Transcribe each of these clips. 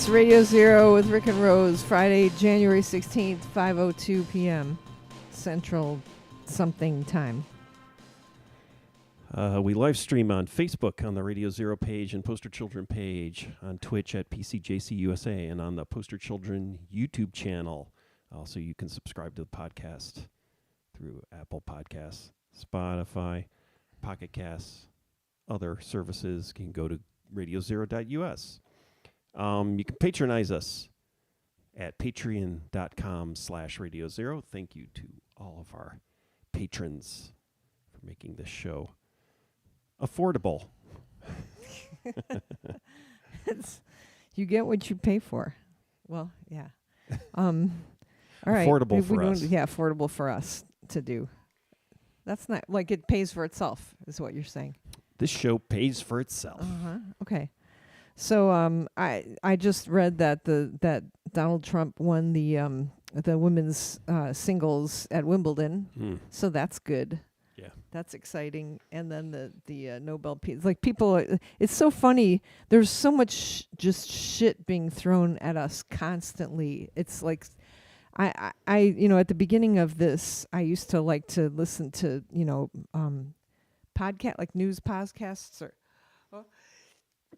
It's Radio Zero with Rick and Rose, Friday, January 16th, 5:02 p.m. Central something time. We live stream on Facebook on the Radio Zero page and Poster Children page, on Twitch at PCJCUSA, and on the Poster Children YouTube channel. Also, you can subscribe to the podcast through Apple Podcasts, Spotify, Pocket Casts, other services. You can go to radiozero.us. You can patronize us at patreon.com/radiozero. Thank you to all of our patrons for making this show affordable. You get what you pay for. Well, yeah. All right. Affordable for us. Yeah, affordable for us to do. That's not like it pays for itself, is what you're saying. This show pays for itself. Okay. So I just read that that Donald Trump won the women's singles at Wimbledon. So that's good. Yeah. That's exciting. And then the Nobel Peace, like people, it's so funny. There's so much just shit being thrown at us constantly. It's like I at the beginning of this, I used to like to listen to, podcast, like news podcasts or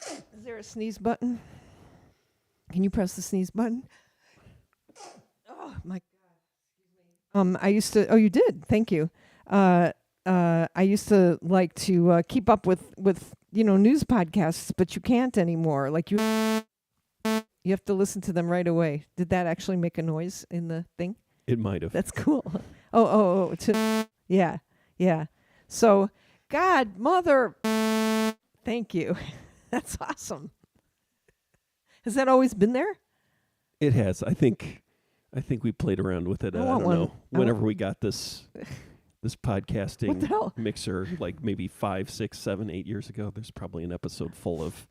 is there a sneeze button? Can you press the sneeze button? Oh my God. I used to, you did. Thank you. I used to like to keep up with news podcasts, but you can't anymore. Like you have to listen to them right away. Did that actually make a noise in the thing? It might have. That's cool. Yeah. So, God, Mother, thank you. That's awesome. Has that always been there? It has. I think we played around with it. I don't know. Whenever we got this podcasting mixer, like maybe 5, 6, 7, 8 years ago, there's probably an episode full of.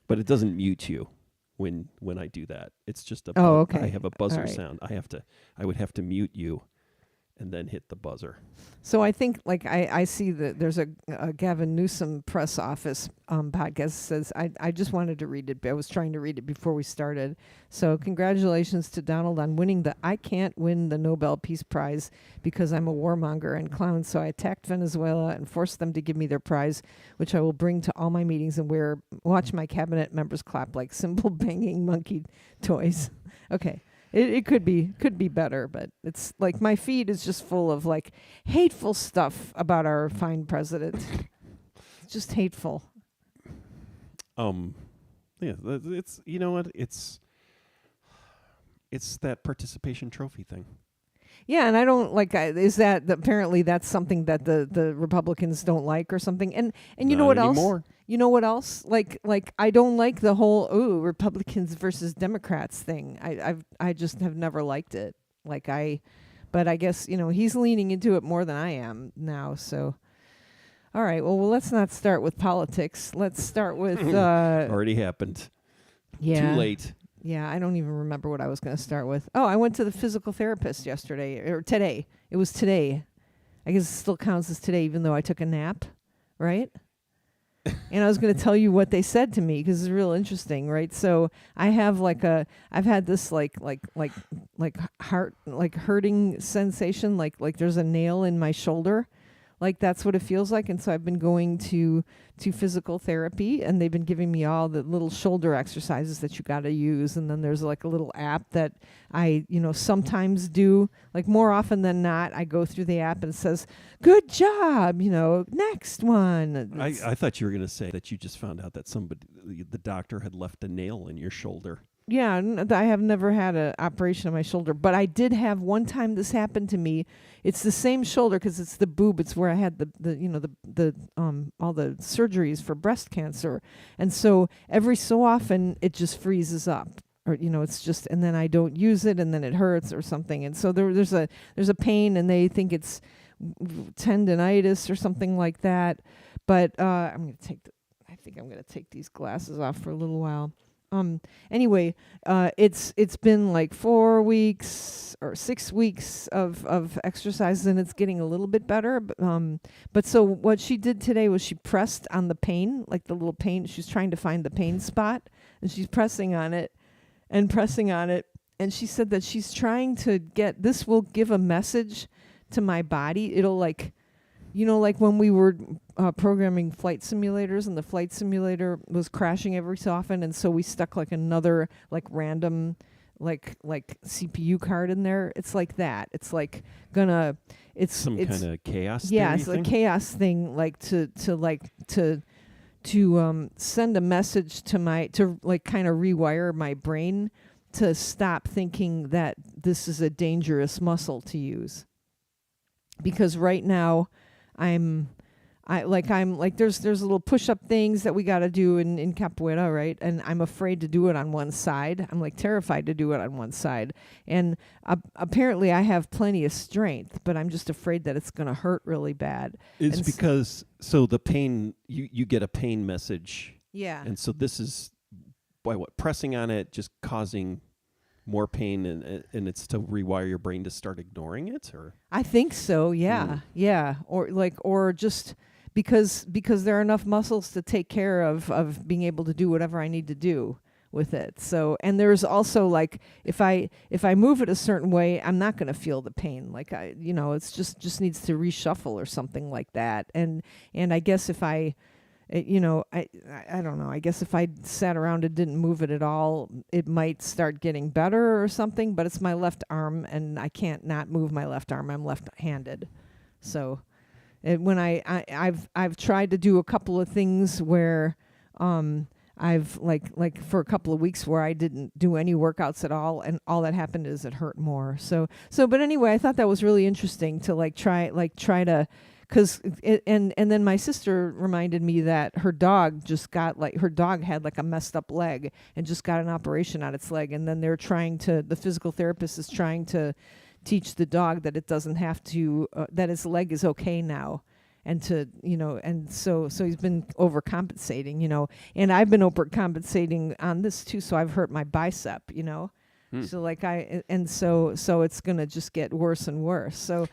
But it doesn't mute you when I do that. It's just a. Okay. I have a buzzer sound. I would have to mute you, and then hit the buzzer. So I think, like, I see that there's a Gavin Newsom press office podcast says, I just wanted to read it. I was trying to read it before we started. So congratulations to Donald on winning I can't win the Nobel Peace Prize because I'm a warmonger and clown. So I attacked Venezuela and forced them to give me their prize, which I will bring to all my meetings and watch my cabinet members clap like cymbal banging monkey toys. Okay. It could be better, but it's like my feed is just full of like hateful stuff about our fine president. It's just hateful. Yeah, it's it's that participation trophy thing. Yeah, and I don't like. Is that apparently that's something that the Republicans don't like or something? And you know what anymore. else? You know what else? Like I don't like the whole Republicans versus Democrats thing. I just have never liked it. But I guess he's leaning into it more than I am now. So, all right. Well, let's not start with politics. Let's start with already happened. Yeah. Too late. Yeah, I don't even remember what I was going to start with. Oh, I went to the physical therapist yesterday or today. It was today. I guess it still counts as today, even though I took a nap, right? And I was going to tell you what they said to me because it's real interesting, right? So I have I've had this like heart hurting sensation, like there's a nail in my shoulder, like that's what it feels like. And so I've been going to physical therapy, and they've been giving me all the little shoulder exercises that you got to use. And then there's like a little app that I sometimes do, like more often than not, I go through the app and it says, "Good job, next one." I thought you were going to say that you just found out that the doctor had left a nail in your shoulder. Yeah, I have never had an operation on my shoulder, but I did have one time this happened to me. It's the same shoulder because it's the boob. It's where I had the all the surgeries for breast cancer, and so every so often it just freezes up, or it's just, and then I don't use it, and then it hurts or something, and so there's a pain, and they think it's tendinitis or something like that. But I think I'm gonna take these glasses off for a little while. Anyway, it's been like 4 weeks or 6 weeks of exercises, and it's getting a little bit better. But so what she did today was she pressed on the pain, like the little pain. She's trying to find the pain spot, and she's pressing on it and pressing on it. And she said that she's trying to get, this will give a message to my body. It'll like, like when we were programming flight simulators, and the flight simulator was crashing every so often, and so we stuck like another like random like CPU card in there. It's like that. It's like it's some kind of chaos. Yeah, it's a chaos thing, like to send a message to like kind of rewire my brain to stop thinking that this is a dangerous muscle to use. Because right now I'm like there's little push-up things that we got to do in capoeira, right? And I'm afraid to do it on one side. I'm like terrified to do it on one side. And apparently I have plenty of strength, but I'm just afraid that it's going to hurt really bad. It's because so the pain, you get a pain message. Yeah. And so this is by pressing on it just causing more pain, and it's to rewire your brain to start ignoring it, or I think so. Yeah. Yeah. Or just because there are enough muscles to take care of being able to do whatever I need to do with it. So, and there's also like if I move it a certain way, I'm not going to feel the pain. Like it's just needs to reshuffle or something like that. And I guess if I don't know. I guess if I sat around and didn't move it at all, it might start getting better or something. But it's my left arm, and I can't not move my left arm. I'm left-handed, so when I've tried to do a couple of things where I've like for a couple of weeks where I didn't do any workouts at all, and all that happened is it hurt more. So but anyway, I thought that was really interesting to try to. And then my sister reminded me that her dog had like a messed up leg and just got an operation on its leg. And then the physical therapist is trying to teach the dog that it doesn't have to, that its leg is okay now. And so he's been overcompensating, and I've been overcompensating on this too. So I've hurt my bicep, So so it's gonna just get worse and worse. So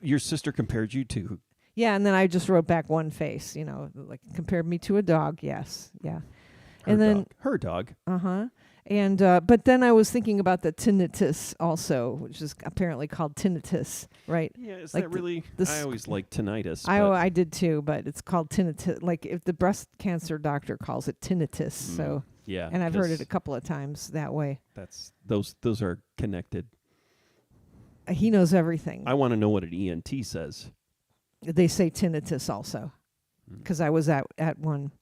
your sister compared you to? Yeah, and then I just wrote back one face. Like compared me to a dog. Yes, yeah. Her dog. And but then I was thinking about the tinnitus also, which is apparently called tinnitus, right? Yeah, is like that really? I always like tinnitus. I did too, but it's called tinnitus. Like if the breast cancer doctor calls it tinnitus, so. Yeah, and I've heard it a couple of times that way. That's those are connected. He knows everything. I want to know what an ENT says. They say tinnitus also, because I was at one.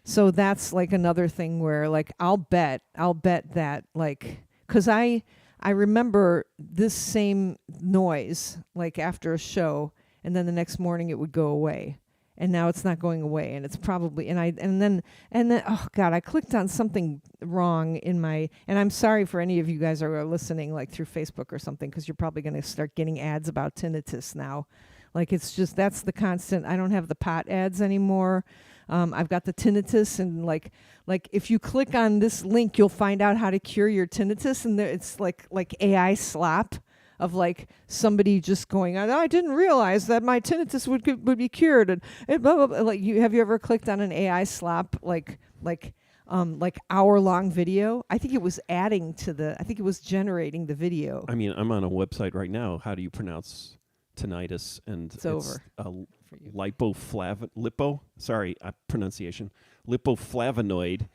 So that's like another thing where like I'll bet that like because I remember this same noise like after a show, and then the next morning it would go away. And now it's not going away, and it's probably and then oh god, I clicked on something wrong in my, and I'm sorry for any of you guys who are listening like through Facebook or something, because you're probably going to start getting ads about tinnitus now. Like it's just that's the constant. I don't have the pot ads anymore. I've got the tinnitus, and like if you click on this link, you'll find out how to cure your tinnitus, and it's like AI slop. Of like somebody just going, I didn't realize that my tinnitus would be cured, and blah, blah, blah. Like have you ever clicked on an AI slop like hour-long video? I think it was generating the video. I mean, I'm on a website right now. How do you pronounce tinnitus? And it's over. Lipoflavonoid.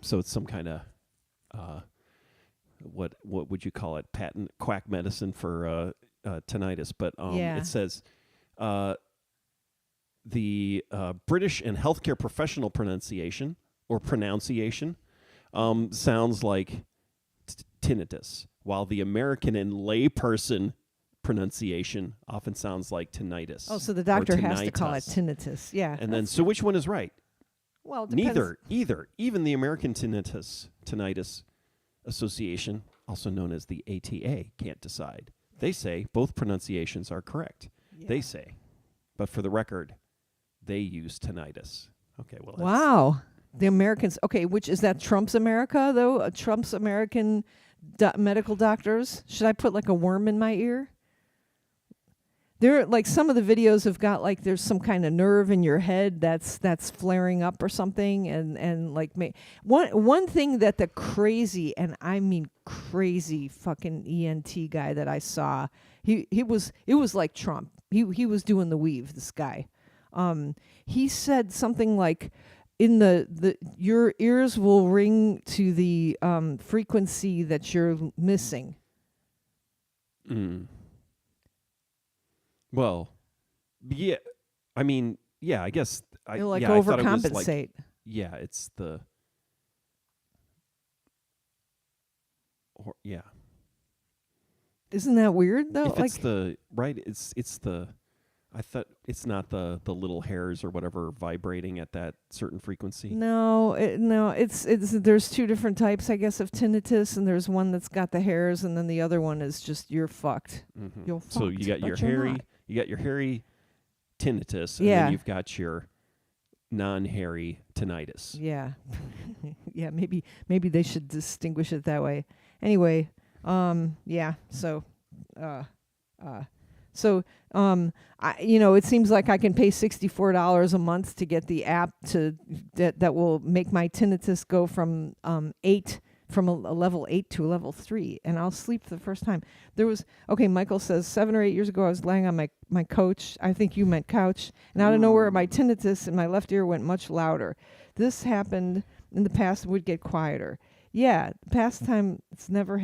So it's some kind of what would you call it? Patent quack medicine for tinnitus. But it says the British and healthcare professional pronunciation sounds like tinnitus, while the American and layperson pronunciation often sounds like tinnitus. Oh, so the doctor has to call it tinnitus. Yeah. And then, so which one is right? Well, it depends. Either. Even the American Tinnitus Association, also known as the ATA, can't decide. They say both pronunciations are correct. Yeah. They say. But for the record, they use tinnitus. Okay, well, wow. The Americans. Okay, which is that Trump's America though? Trump's American medical doctors. Should I put like a worm in my ear? There, like some of the videos have got like there's some kind of nerve in your head that's flaring up or something, and like one thing that the crazy, and I mean crazy fucking ENT guy that I saw, it was like Trump. He was doing the weave. This guy, he said something like, in the your ears will ring to the frequency that you're missing. Well, yeah. I mean, yeah. I guess You'll like I thought it was overcompensate. Yeah, it's the. Or, yeah. Isn't that weird though? If it's the right, it's the. I thought it's not the little hairs or whatever vibrating at that certain frequency. No, it's there's two different types, I guess, of tinnitus, and there's one that's got the hairs, and then the other one is just you're fucked. Mm-hmm. You're fucked. So you got your hairy tinnitus, and Yeah. then you've got your non-hairy tinnitus. Yeah, yeah. Maybe they should distinguish it that way. Anyway, yeah. So, it seems like I can pay $64 a month to get the app that will make my tinnitus go from a level 8 to a level 3, and I'll sleep for the first time. Michael says 7 or 8 years ago I was lying on my couch. I think you meant couch, and out of nowhere my tinnitus in my left ear went much louder. This happened in the past, would get quieter. Yeah, the pastime never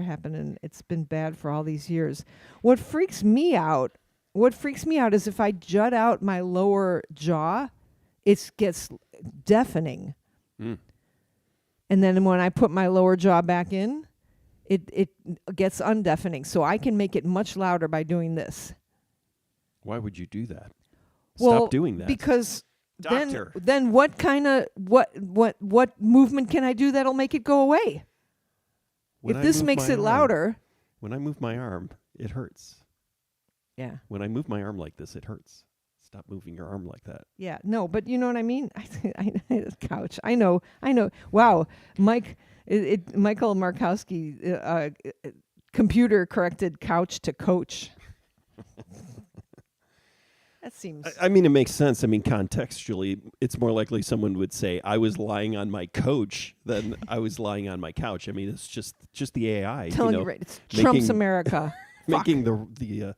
happened, and it's been bad for all these years. What freaks me out is if I jut out my lower jaw, it gets deafening. Mm. And then when I put my lower jaw back in, it gets undeafening. So I can make it much louder by doing this. Why would you do that? Well, Stop doing that. Because Doctor. then what kind of what movement can I do that'll make it go away? When if I this move makes my it arm- louder. When I move my arm, it hurts. Yeah. When I move my arm like this, it hurts. Stop moving your arm like that. Yeah. No, but you know what I mean? Couch. I know. Wow. Michael Markowski, computer corrected couch to coach. That seems... I mean, it makes sense. I mean, contextually, it's more likely someone would say, I was lying on my coach than I was lying on my couch. I mean, it's just the AI. Telling you right. It's Trump's America. Making the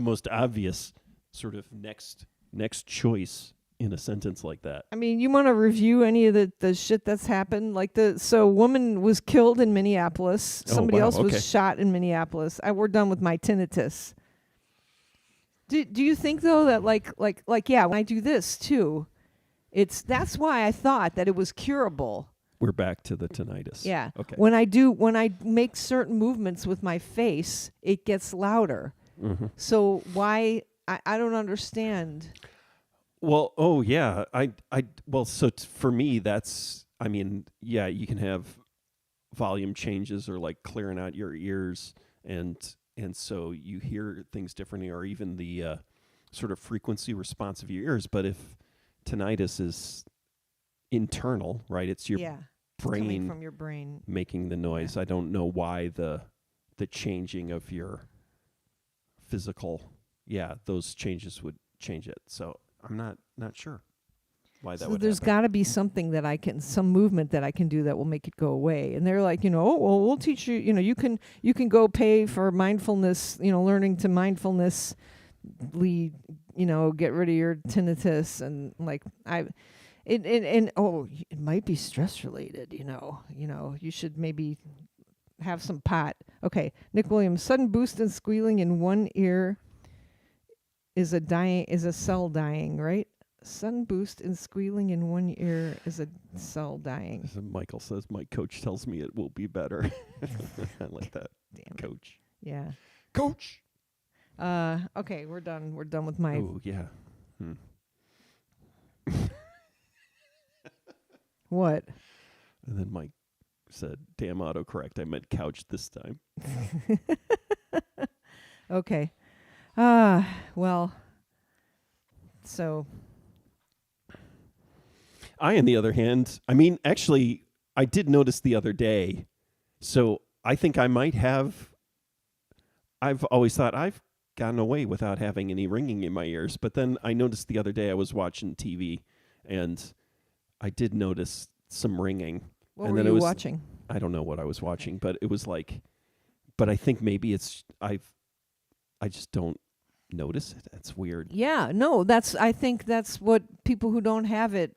most obvious sort of next choice in a sentence like that. I mean, you want to review any of the shit that's happened? Like woman was killed in Minneapolis. Somebody else was shot in Minneapolis. We're done with my tinnitus. Do you think though that like yeah, when I do this too, that's why I thought that it was curable. We're back to the tinnitus. Yeah. Okay. When I make certain movements with my face, it gets louder. Mm-hmm. So why I don't understand. Well, yeah. For me that's, I mean, yeah, you can have volume changes or like clearing out your ears and so you hear things differently, or even the sort of frequency response of your ears. But if tinnitus is internal, right? It's your brain coming from your brain making the noise. Yeah. I don't know why the changing of your physical, those changes would change it. So I'm not sure why that would there's happen. got to be something some movement that I can do that will make it go away. And they're like, we'll teach you, you can go pay for mindfulness, learning to mindfulnessly, get rid of your tinnitus. And like, it might be stress related, you should maybe have some pot. Okay. Nick Williams, sudden boost and squealing in one ear is a cell dying, right? Sudden boost and squealing in one ear is a cell dying. So Michael says, my coach tells me it will be better. I like that. Damn Coach. Yeah. Coach. Okay, we're done. We're done with my... Oh, yeah. What? And then Mike said, damn autocorrect. I meant couch this time. Okay. Well, so... on the other hand, I mean, actually, I did notice the other day. So I think I might have. I've always thought I've gotten away without having any ringing in my ears. But then I noticed the other day I was watching TV, and I did notice some ringing. What and were then you it was, watching? I don't know what I was watching, but it was like. But I think maybe it's I just don't notice it. That's weird. Yeah, no, I think that's what people who don't have it,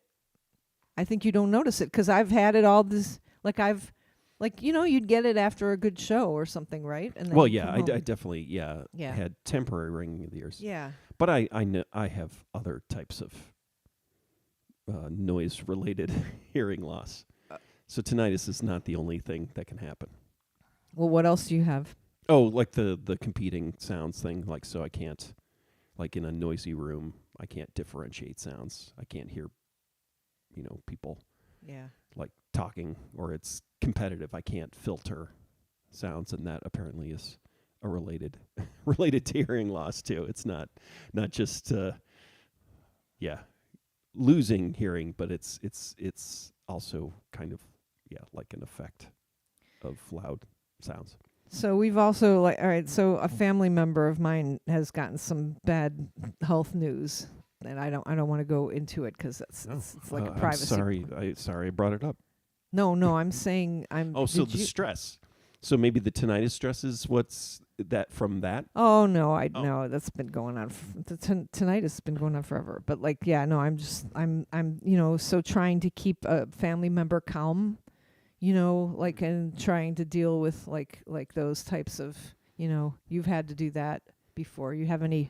I think you don't notice it, because I've had it all this, you'd get it after a good show or something, right? And then Well, you yeah, come I home. definitely, Yeah. had temporary ringing of the ears. Yeah. But I know I have other types of noise-related hearing loss. So tinnitus is not the only thing that can happen. Well, what else do you have? Oh, like the competing sounds thing. Like, so I can't, like in a noisy room, I can't differentiate sounds. I can't hear, people Yeah. like talking, or it's competitive. I can't filter sounds, and that apparently is a related to hearing loss too. It's not just losing hearing, but it's also kind of like an effect of loud sounds. So we've also all right, so a family member of mine has gotten some bad health news, and I don't want to go into it because it's like a privacy. I'm sorry I brought it up. No, I'm saying I'm. Oh, so the stress. So maybe the tinnitus stress is what's that from that? Oh no, no, that's been going on. Tinnitus has been going on forever. But I'm so trying to keep a family member calm, and trying to deal with like those types of, you've had to do that before. You have any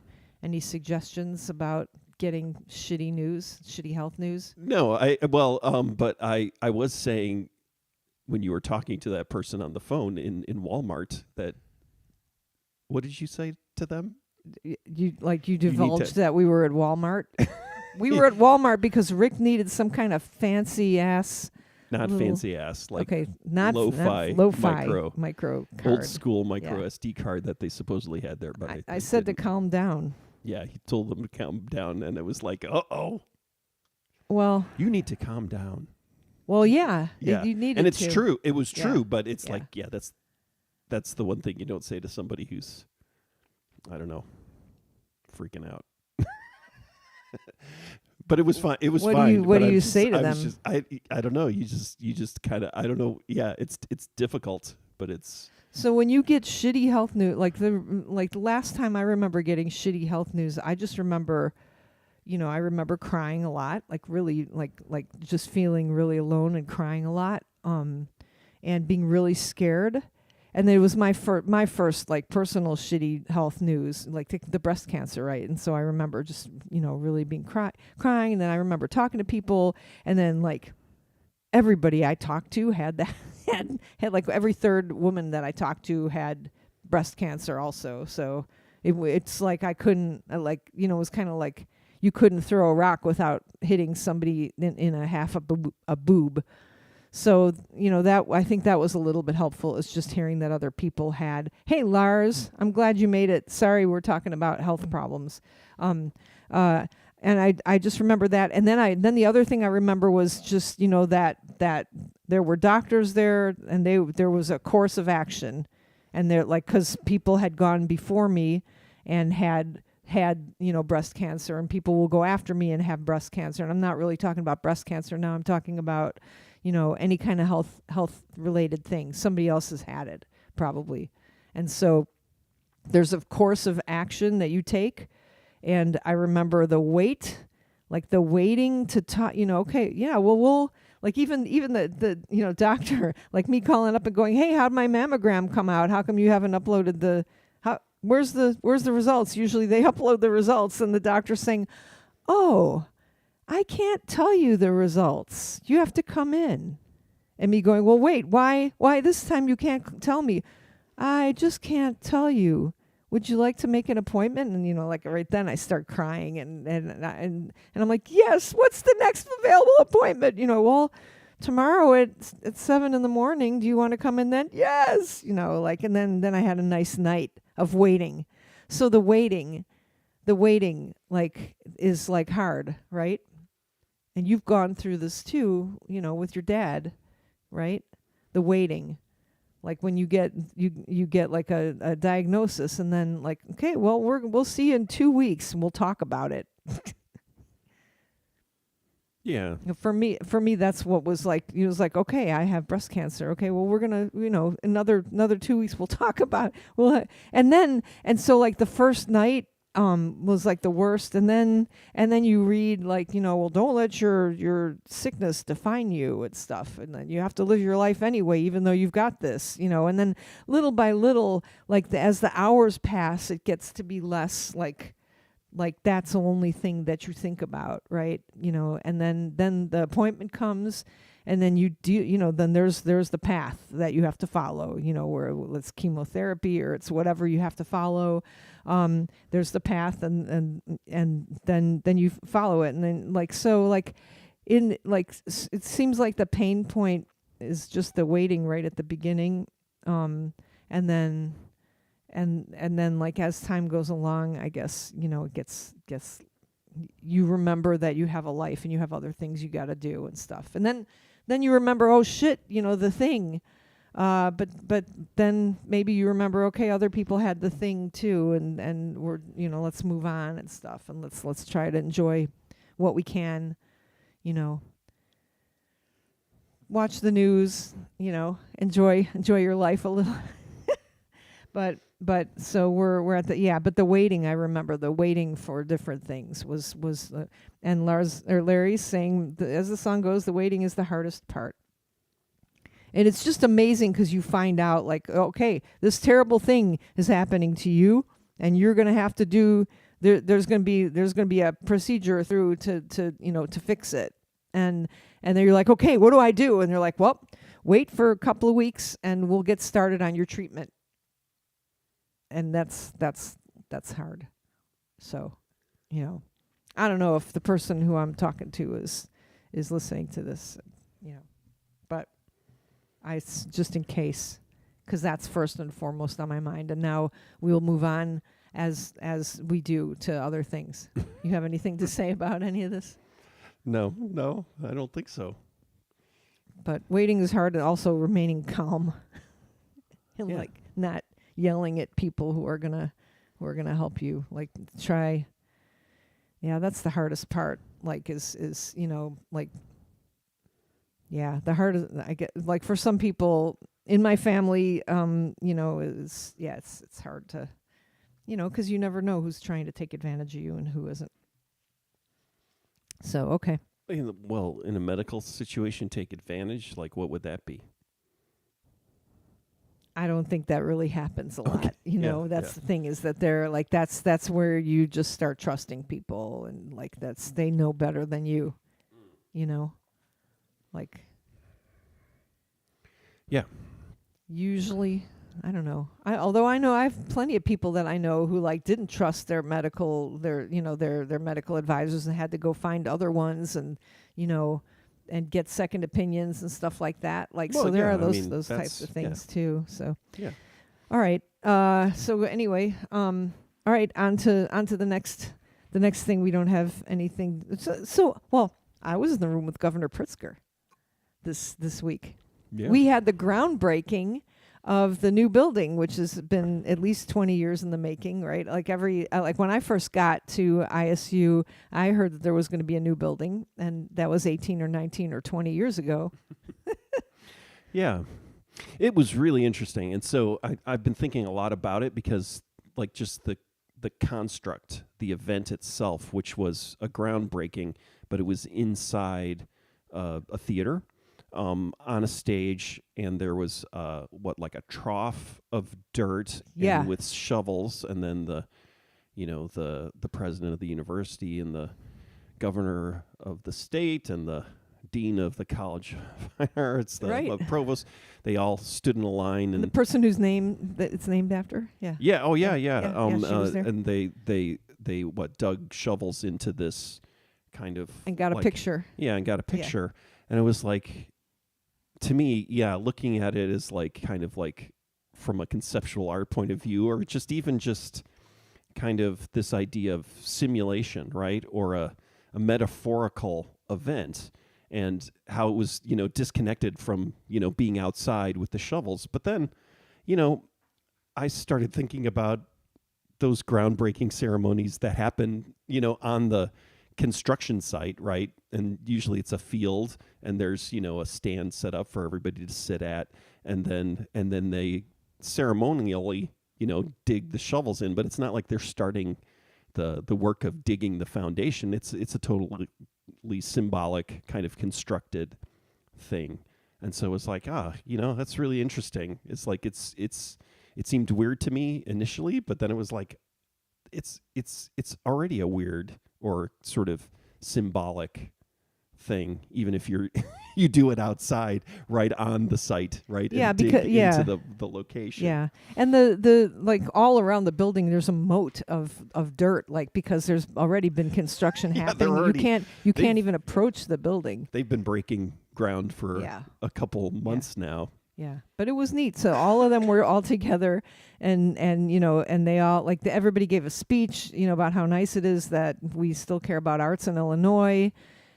suggestions about getting shitty health news? No, but I was saying when you were talking to that person on the phone in Walmart that, what did you say to them? You divulged that we were at Walmart. We were at Walmart because Rick needed some kind of fancy ass. Not fancy ass, like not lo-fi micro card. old school micro SD card that they supposedly had there. But I said to calm down. Yeah, he told them to calm down, and it was like, uh-oh. Well, you need to calm down. Well, yeah. Yeah, you needed and it's to. true. It was true, but it's that's the one thing you don't say to somebody who's, I don't know, freaking out. But it was fine. It was fine. What do you say to them? I don't know. You just kind of, I don't know. Yeah, it's difficult, but it's. So when you get shitty health news, like the last time I remember getting shitty health news, I just remember, I remember crying a lot, like really, like just feeling really alone and crying a lot, and being really scared. And then it was my first like personal shitty health news, like the breast cancer, right? And so I remember just really being crying, and then I remember talking to people, and then like everybody I talked to had that had like every third woman that I talked to had breast cancer also. So it's like I couldn't it was kind of like you couldn't throw a rock without hitting somebody in a half a boob. So, that I think that was a little bit helpful, is just hearing that other people had. Hey, Lars, I'm glad you made it. Sorry, we're talking about health problems. And I just remember that. And then the other thing I remember was just, that there were doctors there, and there was a course of action. And they're like, because people had gone before me and had breast cancer, and people will go after me and have breast cancer. And I'm not really talking about breast cancer now. I'm talking about any kind of health related thing. Somebody else has had it probably. And so there's a course of action that you take. And I remember the waiting to talk, okay, yeah, well, we'll like even the doctor, like me calling up and going, hey, how'd my mammogram come out? How come you haven't uploaded where's the results? Usually they upload the results, and the doctor's saying, oh, I can't tell you the results. You have to come in. And me going, well, wait, why this time you can't tell me? I just can't tell you. Would you like to make an appointment? And, like right then I start crying and I'm like, yes, what's the next available appointment? Well, tomorrow at 7 a.m, do you want to come in then? Yes. And then I had a nice night of waiting. So the waiting like is like hard, right? And you've gone through this too, with your dad, right? The waiting. Like when you get like a diagnosis, and then like, okay, well, we'll see you in 2 weeks and we'll talk about it. Yeah. For me, that's what was like. It was like, okay, I have breast cancer. Okay, well, we're gonna, another 2 weeks, we'll talk about it. And so like the first night was like the worst, and then you read like, well, don't let your sickness define you and stuff, and then you have to live your life anyway, even though you've got this, and then little by little, like as the hours pass, it gets to be less like that's the only thing that you think about, right? And then the appointment comes, and then you do, then there's the path that you have to follow, where it's chemotherapy or it's whatever you have to follow. There's the path, and then you follow it, and then like, so like in like it seems like the pain point is just the waiting right at the beginning, and then like as time goes along, I guess, it gets you remember that you have a life and you have other things you got to do and stuff. And then you remember, oh shit, the thing. But then maybe you remember, okay, other people had the thing too, and we're, let's move on and stuff, and let's try to enjoy what we can, watch the news, enjoy your life a little. But so we're at but the waiting, I remember the waiting for different things was and Larry's saying, as the song goes, the waiting is the hardest part. And it's just amazing because you find out like, okay, this terrible thing is happening to you, and you're going to have to do there's going to be a procedure through to fix it. And then you're like, okay, what do I do? And they're like, well, wait for a couple of weeks and we'll get started on your treatment. And that's hard. So, I don't know if the person who I'm talking to is listening to this, but just in case, because that's first and foremost on my mind. And now we'll move on as we do to other things. You have anything to say about any of this? No, I don't think so. But waiting is hard, and also remaining calm and like not yelling at people who are gonna help you. Like try. Yeah, that's the hardest part. Like is like. Yeah, the hardest. I get like for some people in my family, is it's hard to, because you never know who's trying to take advantage of you and who isn't. So okay. Well, in a medical situation, take advantage. Like, what would that be? I don't think that really happens a lot. That's the thing, is that they're like, that's where you just start trusting people, and like they know better than you, like. Yeah. Usually, I don't know. Although I know I have plenty of people that I know who like didn't trust their medical advisors and had to go find other ones, and and get second opinions and stuff like that. Like, well, so there are those types of things too. So yeah. All right. So anyway, all right. On to the next thing. We don't have anything. So well, I was in the room with Governor Pritzker this week. Yeah. We had the groundbreaking of the new building, which has been at least 20 years in the making, right? Like like when I first got to ISU, I heard that there was going to be a new building, and that was 18 or 19 or 20 years ago. Yeah. It was really interesting. And so I've been thinking a lot about it, because like just the construct, the event itself, which was a groundbreaking, but it was inside a theater. On a stage, and there was like a trough of dirt, and with shovels, and then the president of the university and the governor of the state and the dean of the College of Fine Arts, the provost, they all stood in a line, and the person whose name that it's named after, she was there. And they dug shovels into this kind of, and got a picture. Yeah, and got a picture, and it was like. To me, looking at it is like kind of like from a conceptual art point of view, or just kind of this idea of simulation, right? Or a a metaphorical event, and how it was, disconnected from, being outside with the shovels. But then, I started thinking about those groundbreaking ceremonies that happen, on the construction site, right? And usually it's a field, and there's, a stand set up for everybody to sit at, and then they ceremonially, dig the shovels in. But it's not like they're starting the work of digging the foundation. It's a totally symbolic kind of constructed thing. And so it's like, that's really interesting. It's like it seemed weird to me initially, but then it was like it's already a weird or sort of symbolic thing, even if you do it outside, right on the site, right? Yeah, and because dig into the location. Yeah, and the like all around the building, there's a moat of dirt, like because there's already been construction happening. You can't even approach the building. They've been breaking ground for a couple months now. Yeah, but it was neat. So all of them were all together, and they all everybody gave a speech, about how nice it is that we still care about arts in Illinois,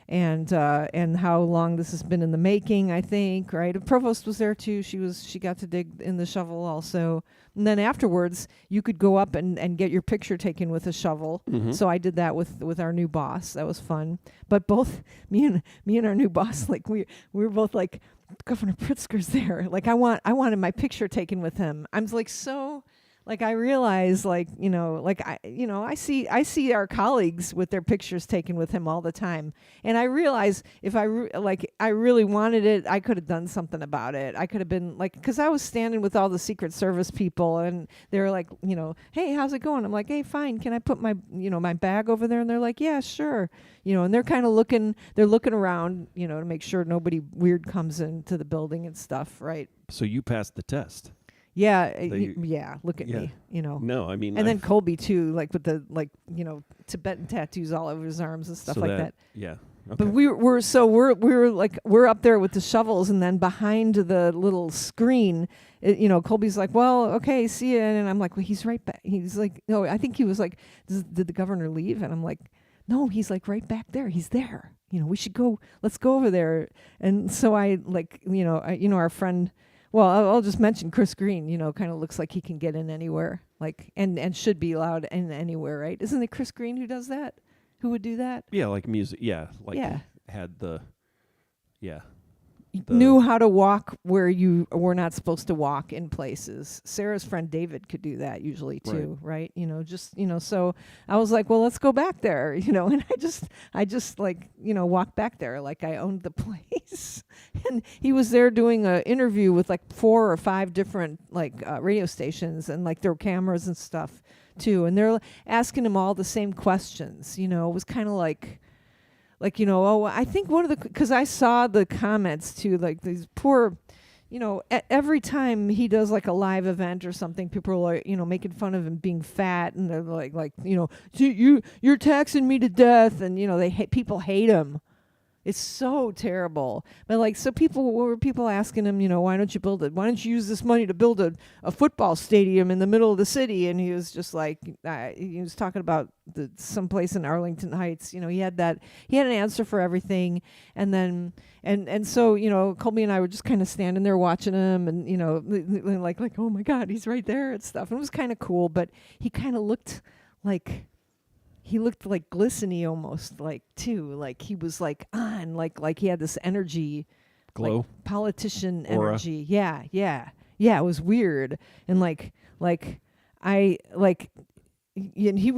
and how long this has been in the making. I think, right? The provost was there too. She got to dig in the shovel also. And then afterwards, you could go up and get your picture taken with a shovel. Mm-hmm. So I did that with our new boss. That was fun. But both me and our new boss, we were both like, Governor Pritzker's there. Like I wanted my picture taken with him. I'm like so. I realize, I see our colleagues with their pictures taken with him all the time, and I realize if I really wanted it, I could have done something about it. I could have been because I was standing with all the Secret Service people, and they were like, hey, how's it going? I'm like, hey, fine. Can I put my my bag over there? And they're like, yeah, sure. And they're kind of looking around, to make sure nobody weird comes into the building and stuff, right? So you passed the test. Yeah, look at me, No, I mean, and then Colby too, with the Tibetan tattoos all over his arms and stuff like that. Yeah. Okay. But we're up there with the shovels, and then behind the little screen, Colby's like, well, okay, see ya, and I'm like, well, he's right back. He's like, no, I think he was like, did the governor leave? And I'm like, no, he's right back there. He's there. We should go. Let's go over there. And so I our friend. Well, I'll just mention Chris Green, kind of looks like he can get in anywhere, and should be allowed in anywhere, right? Isn't it Chris Green who does that? Who would do that? Yeah, like music. Yeah, had the, knew how to walk where you were not supposed to walk in places. Sarah's friend David could do that usually too, right? So I was like, well, let's go back there, and I just walked back there like I owned the place. And he was there doing an interview with 4 or 5 different radio stations, and there were cameras and stuff too, and they're asking him all the same questions. It was kind of I think one of the, because I saw the comments too, these poor, every time he does a live event or something, people are making fun of him being fat, and they're you're taxing me to death, and people hate him. It's so terrible. But so people asking him, why don't you build it? Why don't you use this money to build a football stadium in the middle of the city? And he was just he was talking about someplace in Arlington Heights. He had an answer for everything. And then, and so, Colby and I were just kind of standing there watching him, and, like, oh my God, he's right there and stuff. And it was kind of cool, but he kind of looked like, glistening almost, too, he was on, like he had this energy, glow, politician aura. energy. Yeah, it was weird. And and he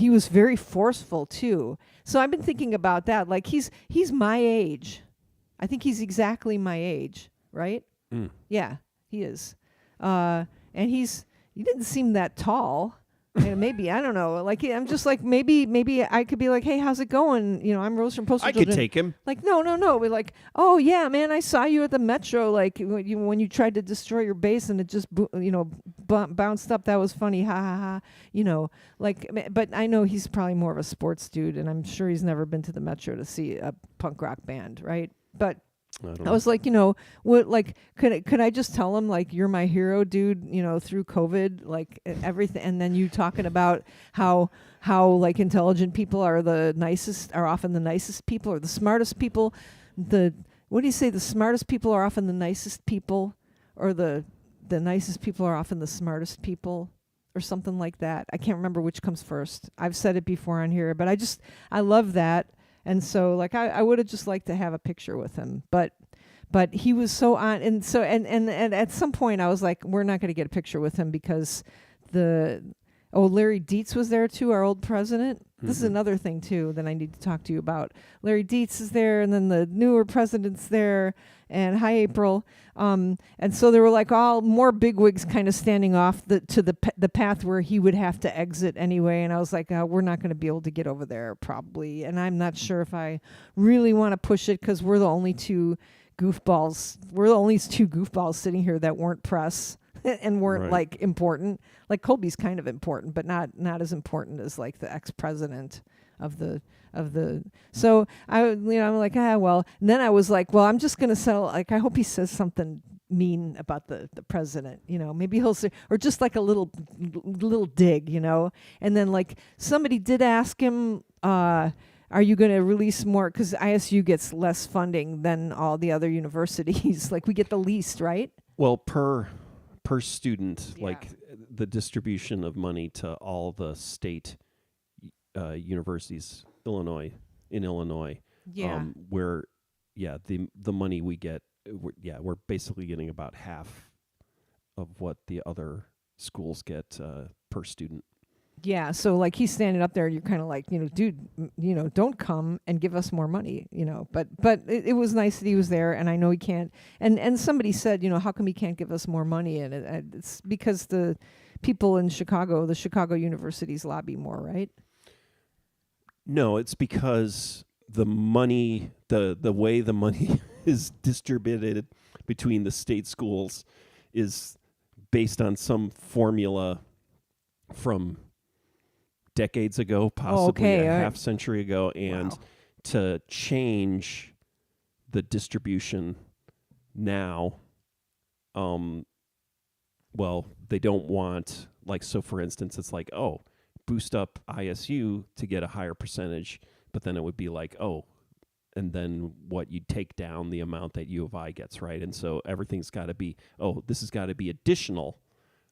was very forceful too. So I've been thinking about that. He's my age. I think he's exactly my age, right? Mm. Yeah, he is. And he didn't seem that tall. Maybe, I don't know. I'm just maybe I could be like, hey, how's it going? I'm Rose from Postal Children. I could take him. No. We're oh yeah, man, I saw you at the Metro. When you tried to destroy your base and it just bounced up. That was funny. Ha ha ha. But I know he's probably more of a sports dude, and I'm sure he's never been to the Metro to see a punk rock band, right? But I was like, what, like, could I just tell him, like, you're my hero, dude, through COVID, like, everything. And then you talking about how like intelligent people are often the nicest people, or the smartest people. What do you say? The smartest people are often the nicest people, or the nicest people are often the smartest people, or something like that. I can't remember which comes first. I've said it before on here, but I love that. And so, like, I would have just liked to have a picture with him, but he was so on, and so and at some point I was like, we're not going to get a picture with him because Larry Dietz was there too, our old president. This is another thing too that I need to talk to you about. Larry Dietz is there, and then the newer president's there, and hi April. And so there were like all more bigwigs kind of standing off the path where he would have to exit anyway. And I was like, we're not going to be able to get over there probably. And I'm not sure if I really want to push it because we're the only two goofballs. We're the only two goofballs sitting here that weren't press and weren't like important. Like Colby's kind of important, but not as important as like the ex-president of the. So I'm like, well. And then I was like, well, I'm just gonna settle. Like, I hope he says something mean about the president. Maybe he'll say, or just like a little dig. And then like somebody did ask him, are you going to release more? Because ISU gets less funding than all the other universities. Like we get the least, right? Well, per student, like the distribution of money to all the state universities, in Illinois, where the money we get, we're basically getting about half of what the other schools get per student. Yeah, so like he's standing up there, you're kind of like, dude, don't come and give us more money, But it was nice that he was there, and I know he can't. And somebody said, how come he can't give us more money? And it's because the people in Chicago, the Chicago universities lobby more, right? No, it's because the money, the way the money is distributed between the state schools is based on some formula from decades ago, possibly a half century ago, and to change the distribution now, they don't want, like, so for instance, it's like, boost up ISU to get a higher percentage, but then it would be like, and then what, you take down the amount that U of I gets, right? And so everything's got to be, this has got to be additional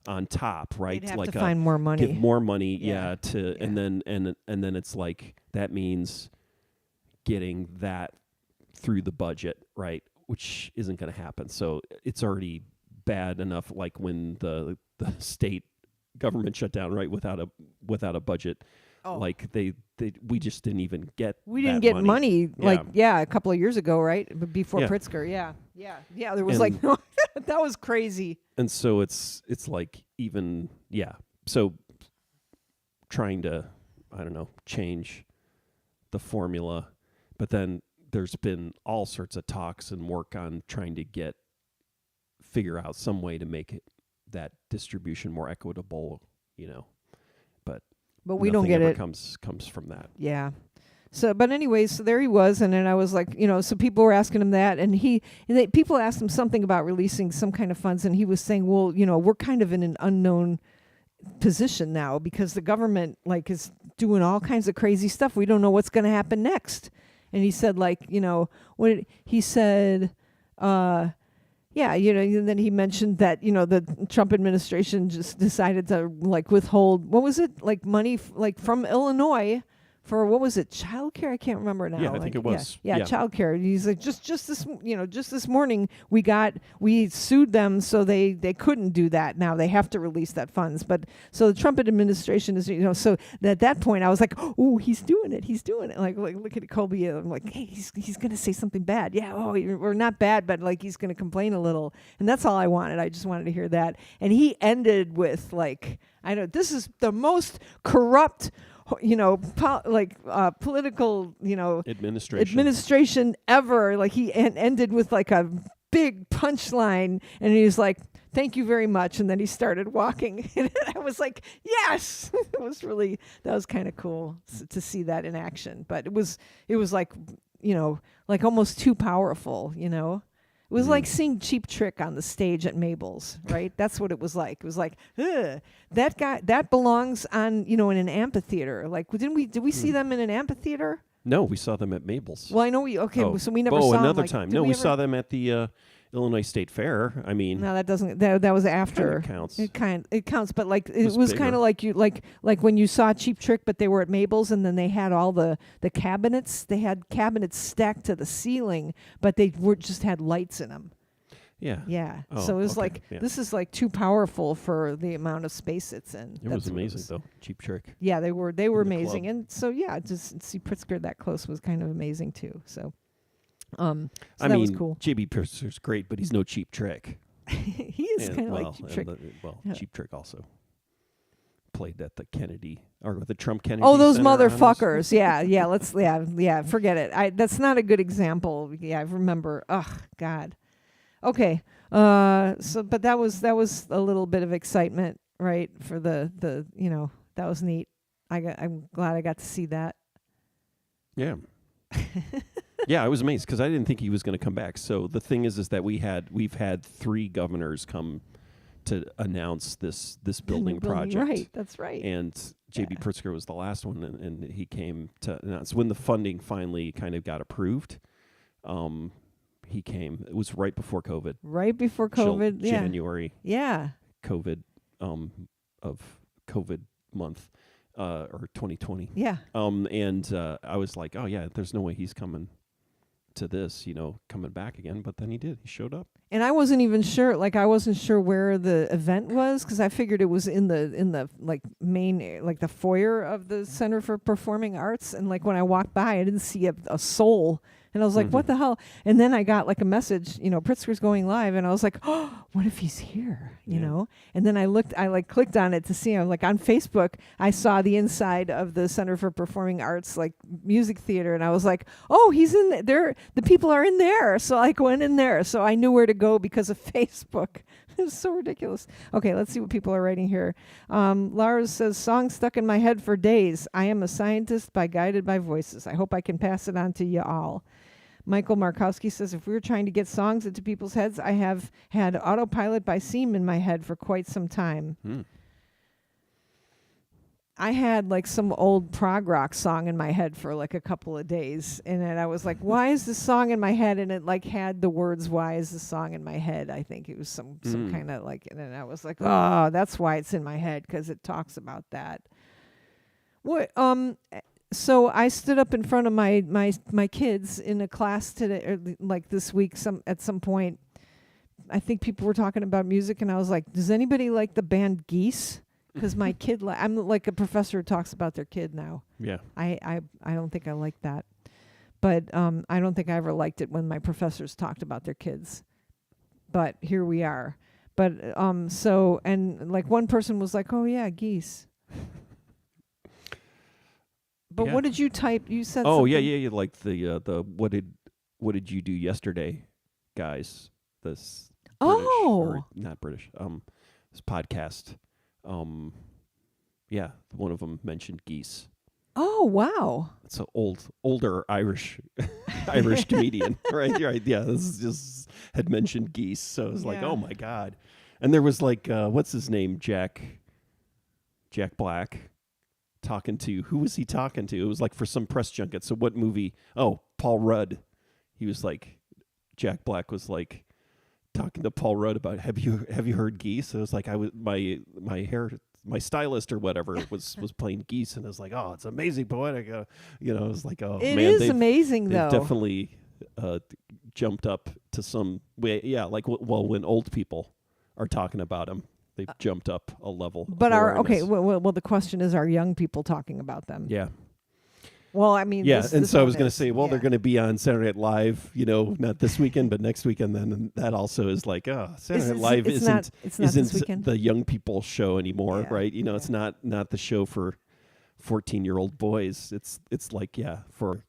on top, right? They'd have to find more money. Give more money, and then it's like that means getting that through the budget, right? Which isn't going to happen. So it's already bad enough, like when the state government shut down, right? Without a budget, like we just didn't even get. We didn't get money like a couple of years ago, right? Before Pritzker, yeah. There was that was crazy. And so it's like even so trying to, I don't know, change the formula, but then there's been all sorts of talks and work on trying to figure out some way to make that distribution more equitable, but we don't get it. Comes from that. Yeah. So, but anyways, so there he was, and then I was like, so people were asking him that, and people asked him something about releasing some kind of funds, and he was saying, well, we're kind of in an unknown position now because the government is doing all kinds of crazy stuff. We don't know what's going to happen next. And he said, and then he mentioned that, the Trump administration just decided to withhold, what was it? Money from Illinois for, what was it? Childcare? I can't remember now. Yeah, I think it was. Yeah, childcare. He's like, just this morning we sued them, so they couldn't do that. Now they have to release that funds. But so the Trump administration is, so at that point I was like, oh, he's doing it. Like look at Colby. I'm like, hey, he's going to say something bad. Yeah. Or not bad, but he's going to complain a little. And that's all I wanted. I just wanted to hear that. And he ended with this is the most corrupt political, administration ever. He ended with a big punchline, and he was like, "Thank you very much," and then he started walking. And I was like, "Yes!" That was kind of cool to see that in action. But it was like almost too powerful, It was like seeing Cheap Trick on the stage at Mabel's, right? That's what it was like. It was like, ugh, that guy, that belongs on, in an amphitheater. Like, did we see them in an amphitheater? No, we saw them at Mabel's. Well, I know so we never saw them. Another time. No, we saw them at the Illinois State Fair. I mean, no, that doesn't. That was after. Counts. It counts, but like it was kind of like like when you saw Cheap Trick, but they were at Mabel's, and then they had all the cabinets. They had cabinets stacked to the ceiling, but they just had lights in them. Yeah. Yeah. Oh, so it was this is like too powerful for the amount of space it's in. It was amazing though. Cheap Trick. Yeah, they were amazing, and so just see Pritzker that close was kind of amazing too. So. That was cool. JB Pritzker's great, but he's no Cheap Trick. He is kind of like Cheap Trick. Cheap Trick also played at the Kennedy or the Trump Kennedy. Oh, those Center motherfuckers! Yeah. Forget it. That's not a good example. Yeah, I remember. Ugh, God. Okay. But that was a little bit of excitement, right? For the that was neat. I'm glad I got to see that. Yeah. Yeah, I was amazed because I didn't think he was going to come back. So the thing is that we've had 3 governors come to announce this building project. Right, that's right. And J.B. Pritzker was the last one, and he came to announce when the funding finally kind of got approved. He came. It was right before COVID. Right before COVID, January. Yeah. COVID of COVID month or 2020. Yeah. And I was like, oh yeah, there's no way he's coming to this, coming back again. But then he did. He showed up. And I wasn't even sure. Like, I wasn't sure where the event was because I figured it was in the like main, like the foyer of the Center for Performing Arts. And like when I walked by, I didn't see a soul. And I was like, what the hell? And then I got like a message, Pritzker's going live. And I was like, oh, what if he's here? You know? And then I clicked on it to see him. Like on Facebook, I saw the inside of the Center for Performing Arts, like music theater. And I was like, oh, he's in there. The people are in there. So I went in there. So I knew where to go because of Facebook. It was so ridiculous. Okay, let's see what people are writing here. Lars says, song stuck in my head for days. I am a scientist guided by voices. I hope I can pass it on to you all. Michael Markowski says, if we were trying to get songs into people's heads, I have had Autopilot by Seam in my head for quite some time. I had like some old prog rock song in my head for like a couple of days. And then I was like, why is this song in my head? And it like had the words, why is this song in my head? I think it was some kind of like, and then I was like, oh, that's why it's in my head, because it talks about that. What, so I stood up in front of my kids in a class today, or like this week, at some point. I think people were talking about music, and I was like, does anybody like the band Geese? Because my kid, I'm like a professor who talks about their kid now. Yeah. I don't think I like that. But I don't think I ever liked it when my professors talked about their kids. But here we are. But so, and like one person was like, oh yeah, Geese. But what did you type? You said something. Yeah. Like the what did you do yesterday, guys? This British, or not British. This podcast. Yeah, one of them mentioned Geese. Oh wow! It's an older Irish comedian, right? Yeah, this is just had mentioned Geese, so it was like, oh my god. And there was like, what's his name? Jack Black. Talking to, who was he talking to? It was like for some press junket. So what movie? Oh, Paul Rudd. He was like, Jack Black was like talking to Paul Rudd about, have you heard Geese? So it was like, I was my stylist or whatever was playing Geese, and I was like, oh, it's amazing, poetic. It was like, oh it man, is amazing though. Definitely jumped up to some way. Yeah, like when old people are talking about him. They've jumped up a level. But well, the question is, are young people talking about them? Yeah. Well, I mean, so I was going to say, they're going to be on Saturday Night Live, not this weekend, but next weekend. Then and that also is like, Saturday Night Live isn't the young people show anymore, right? It's not the show for 14-year-old boys. It's like for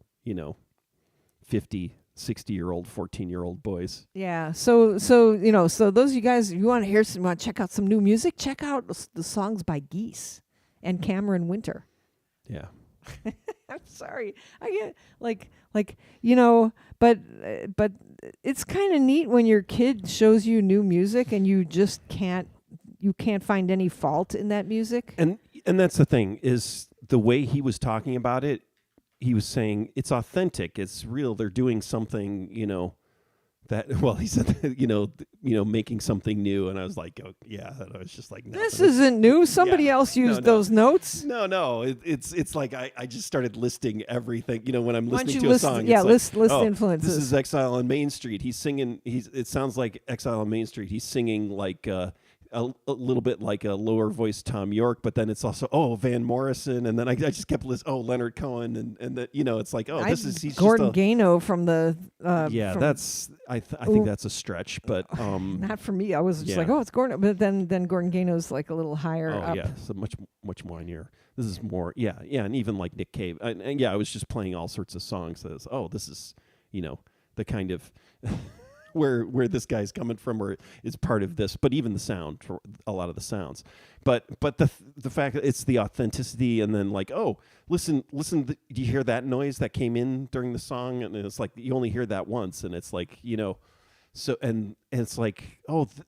50. 60-year-old, 14-year-old boys. Yeah. So those of you guys, if you want to check out some new music, check out the songs by Geese and Cameron Winter. Yeah. I'm sorry. I get you know, but it's kind of neat when your kid shows you new music and you just can't find any fault in that music. And that's the thing, is the way he was talking about it. He was saying it's authentic, it's real. They're doing something, that, well, he said, making something new. And I was like, oh, yeah. And I was just like, no, this isn't new. Somebody else used those notes. No. It's like I just started listing everything. When I'm Why don't listening you to list, a song, yeah, it's list like, influences. This is Exile on Main Street. He's singing. It sounds like Exile on Main Street. He's singing like a little bit like a lower voice Tom York, but then it's also Van Morrison, and then I just kept listening. Leonard Cohen, and that it's like this is he's Gordon just Gano from the that's I think that's a stretch, but not for me. I was just like, it's Gordon, but then Gordon Gano's like a little higher up. Yeah, so much whinier. This is more and even like Nick Cave, and I was just playing all sorts of songs. That is, this is the kind of where this guy's coming from, or is part of this, but even the sound, for a lot of the sounds, but the fact that it's the authenticity, and then like, listen, do you hear that noise that came in during the song? And it's like you only hear that once, and it's like so and it's like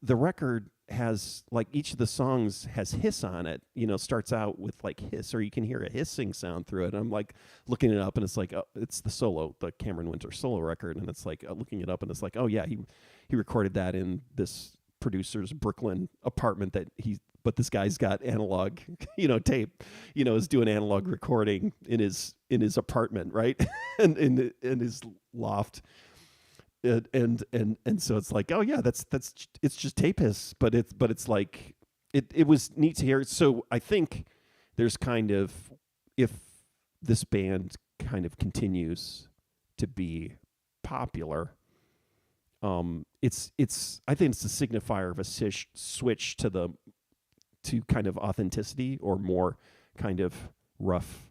the record has, like, each of the songs has hiss on it, starts out with like hiss, or you can hear a hissing sound through it. And I'm like looking it up, and it's like, it's the Cameron Winter solo record. And it's like looking it up, and it's like, he recorded that in this producer's Brooklyn apartment but this guy's got analog, tape, is doing analog recording in his apartment, right? and in his loft. And so it's like, that's it's just tape hiss, but it's like it was neat to hear. So I think there's kind of, if this band kind of continues to be popular, it's I think it's a signifier of a switch to kind of authenticity, or more kind of rough,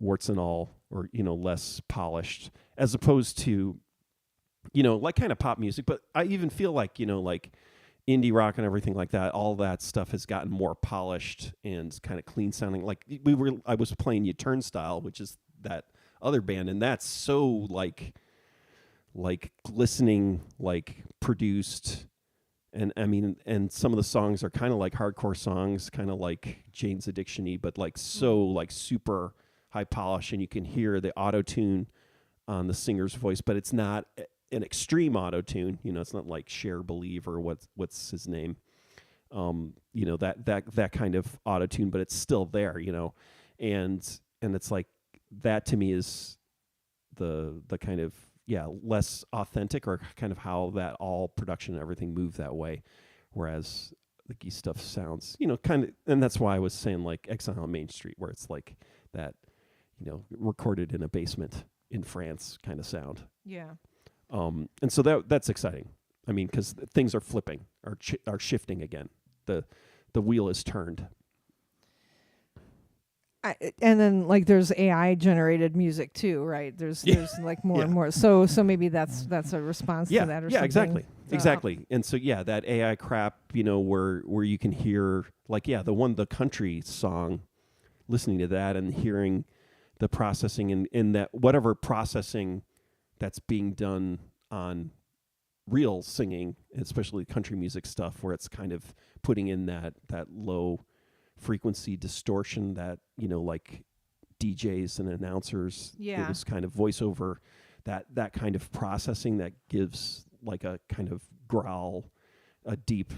warts and all, or less polished, as opposed to like kind of pop music. But I even feel like, like indie rock and everything like that, all that stuff has gotten more polished and kind of clean sounding. Like I was playing you Turnstile, which is that other band, and that's so like glistening, like produced. And I mean, and some of the songs are kind of like hardcore songs, kind of like Jane's Addiction-y, but like so like super high polish, and you can hear the auto-tune on the singer's voice, but it's not an extreme auto-tune. It's not like Cher Believe or what's his name. That kind of auto-tune, but it's still there, and it's like, that to me is the kind of less authentic, or kind of how that all production and everything moved that way, whereas the Geese stuff sounds kind of, and that's why I was saying like Exile on Main Street, where it's like that recorded in a basement in France kind of sound. And so that's exciting. I mean, because things are flipping, are shifting again. The wheel is turned. And then like there's AI generated music too, right? There's like more and more. So maybe that's a response to that or something. Exactly. And so that AI crap, where you can hear like the country song, listening to that and hearing the processing in that whatever processing that's being done on real singing, especially country music stuff, where it's kind of putting in that low frequency distortion that like DJs and announcers, it was kind of voiceover, that kind of processing that gives like a kind of growl, a deep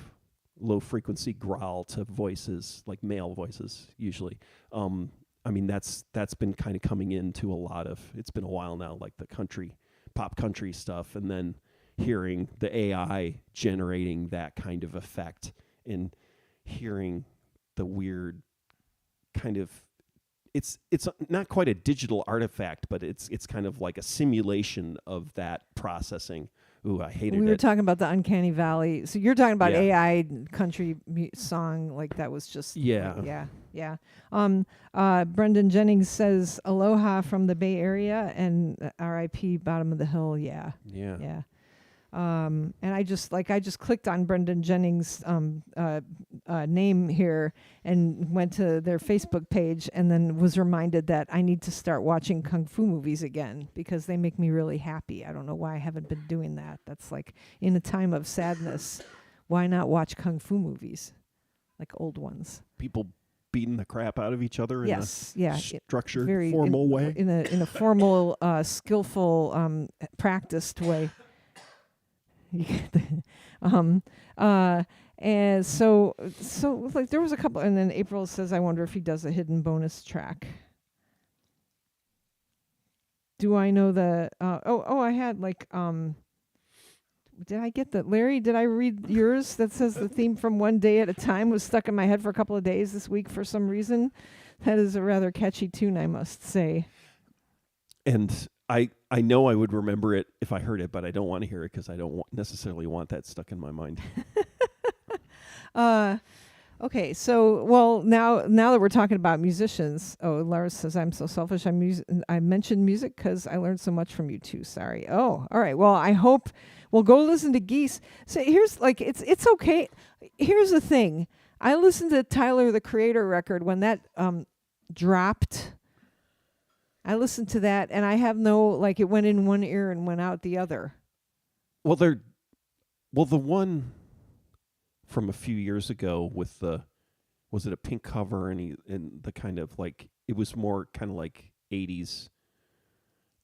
low frequency growl to voices, like male voices usually. I mean, that's been kind of coming into a lot of, it's been a while now, like the pop country stuff, and then hearing the AI generating that kind of effect, and hearing the weird kind of, it's not quite a digital artifact, but it's kind of like a simulation of that processing. Ooh, I hated it. We were talking about the uncanny valley. So you're talking about AI country song, like that was just yeah. Brendan Jennings says aloha from the Bay Area, and R.I.P. bottom of the hill. Yeah. And I just clicked on Brendan Jennings' name here and went to their Facebook page, and then was reminded that I need to start watching kung fu movies again because they make me really happy. I don't know why I haven't been doing that. That's like in a time of sadness, why not watch kung fu movies, like old ones? People beating the crap out of each other in a structured, formal way. In a formal, skillful, practiced way. And so like there was a couple, and then April says, I wonder if he does a hidden bonus track. Do I know the I had like did I get that, Larry? Did I read yours that says the theme from One Day at a Time was stuck in my head for a couple of days this week for some reason? That is a rather catchy tune, I must say. And I know I would remember it if I heard it, but I don't want to hear it because I don't necessarily want that stuck in my mind. Okay, so now that we're talking about musicians, Lars says I'm so selfish. I mentioned music because I learned so much from you too. Sorry. Oh, all right. Well, I hope we'll go listen to Geese. So here's like it's okay. Here's the thing. I listened to Tyler the Creator record when that dropped. I listened to that, and I have no, like, it went in one ear and went out the other. Well, the one from a few years ago with was it a pink cover and the kind of like, it was more kind of like 80s.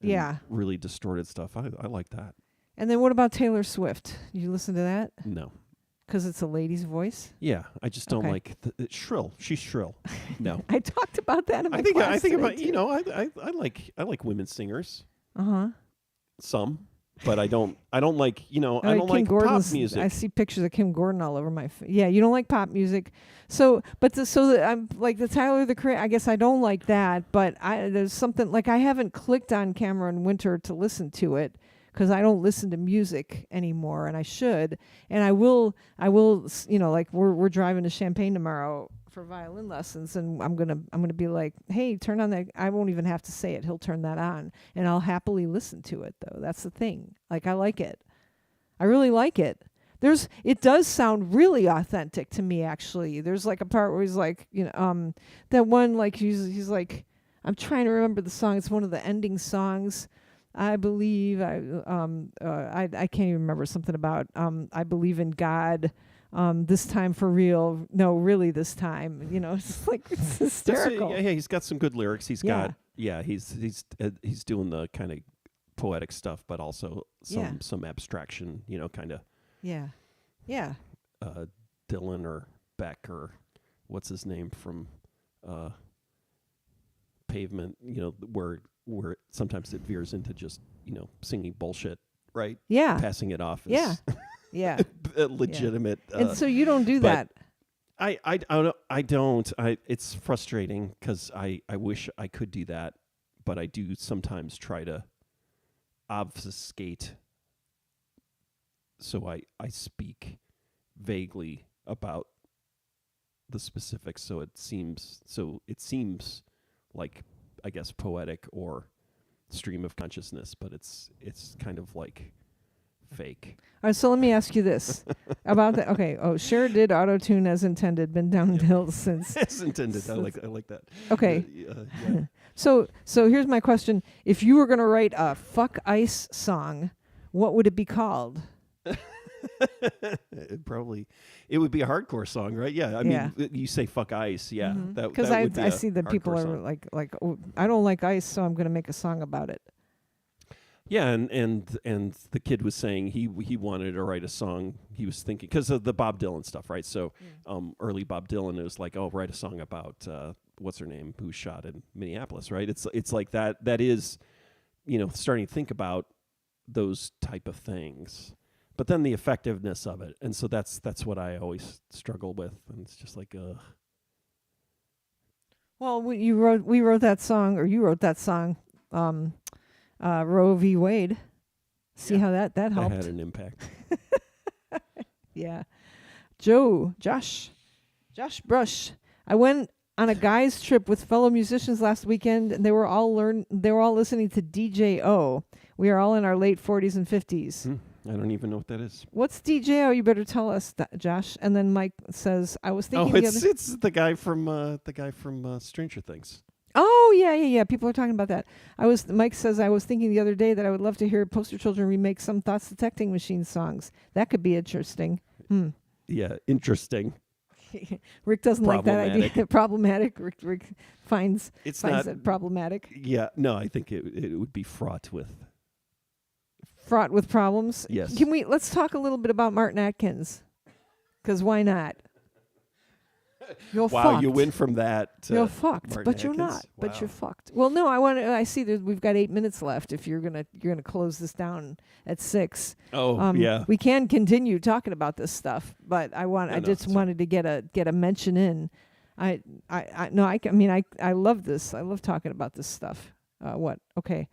Yeah. Really distorted stuff. I like that. And then what about Taylor Swift? You listen to that? No. Because it's a lady's voice? Yeah, I just don't like it's shrill. She's shrill. No. I talked about that in my class. I think about too. I like women singers. Some, but I don't like I don't like pop music. I see pictures of Kim Gordon all over my yeah, you don't like pop music. So I'm like the Tyler the Creator, I guess I don't like that, but there's something like I haven't clicked on Cameron Winter to listen to it. Because I don't listen to music anymore, and I should, and I will. Like we're driving to Champaign tomorrow for violin lessons, and I'm gonna be like, hey, turn on that. I won't even have to say it. He'll turn that on, and I'll happily listen to it. Though that's the thing. Like I like it. I really like it. It does sound really authentic to me. Actually, there's like a part where he's like, that one like he's like, I'm trying to remember the song. It's one of the ending songs. I believe I can't even remember something about I believe in God this time for real. No, really this time. It's like it's hysterical. Yeah, he's got some good lyrics. He's got he's doing the kind of poetic stuff, but also some abstraction. Kind of. Yeah. Dylan or Beck or what's his name from Pavement. Where sometimes it veers into just, singing bullshit, right? Yeah. Passing it off as legitimate. And so you don't do that. I don't. It's frustrating because I wish I could do that, but I do sometimes try to obfuscate. So I speak vaguely about the specifics. So it seems like, I guess, poetic or stream of consciousness, but it's kind of like fake. All right, so let me ask you this about that. Okay, Cher did auto-tune as intended, been downhill since. As intended, I like that. Okay. Yeah. So here's my question. If you were going to write a Fuck Ice song, what would it be called? It would be a hardcore song, right? Yeah, I mean, you say "fuck ice," yeah. Mm-hmm. Because I see that people are song. like, oh, I don't like ice, so I'm going to make a song about it. Yeah, and the kid was saying he wanted to write a song. He was thinking because of the Bob Dylan stuff, right? So, early Bob Dylan, it was like, oh, write a song about what's her name, who was shot in Minneapolis, right? It's like that. That is, starting to think about those type of things. But then the effectiveness of it, and so that's what I always struggle with, and it's just like, ugh. Well, we wrote that song, or you wrote that song, Roe v. Wade. See how that helped? That had an impact. Yeah. Josh Brush. I went on a guys trip with fellow musicians last weekend, and they were all listening to DJ O. We are all in our late 40s and 50s. I don't even know what that is. What's DJO? You better tell us, Josh. And then Mike says, I was thinking. Oh, it's the guy from Stranger Things. Oh, yeah. People are talking about that. Mike says, I was thinking the other day that I would love to hear Poster Children remake some Thoughts Detecting Machine songs. That could be interesting. Yeah, interesting. Rick doesn't like that idea. Problematic. Rick finds it problematic. Yeah, no, I think it would be fraught with problems. Yes. Let's talk a little bit about Martin Atkins. Because why not? You're wow, fucked. you win from that. You're fucked, Martin but you're Atkins? not. But Wow. you're fucked. Well, no, I see that we've got 8 minutes left. If you're gonna close this down at 6. Oh, yeah. We can continue talking about this stuff, but I wanted to get a mention in. I love this. I love talking about this stuff. Okay.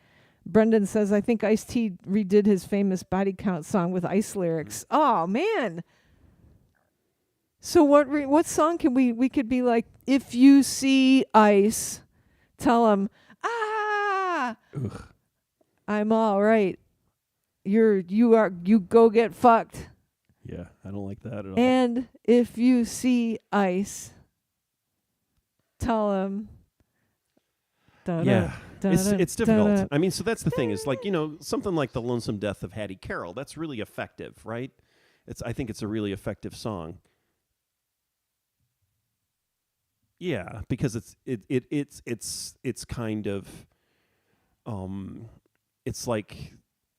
Brendan says, I think Ice-T redid his famous Body Count song with Ice lyrics. Oh man. So what song can we could be like, if you see Ice, tell him, Ugh. I'm all right. You go get fucked. Yeah, I don't like that at all. And if you see Ice, tell him. Yeah, it's difficult. I mean, so that's the thing is like, something like The Lonesome Death of Hattie Carroll, that's really effective, right? I think it's a really effective song. Yeah, because it's kind of it's like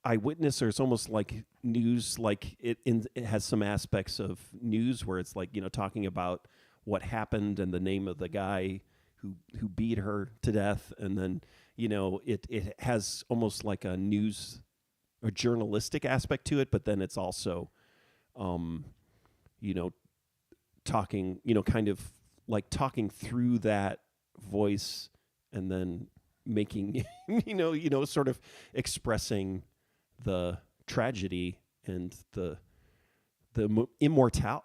eyewitness, or it's almost like news, like it has some aspects of news where it's like, talking about what happened and the name of the guy who beat her to death, and then it has almost like a journalistic aspect to it, but then it's also talking, kind of like talking through that voice, and then making sort of expressing the tragedy and the immoral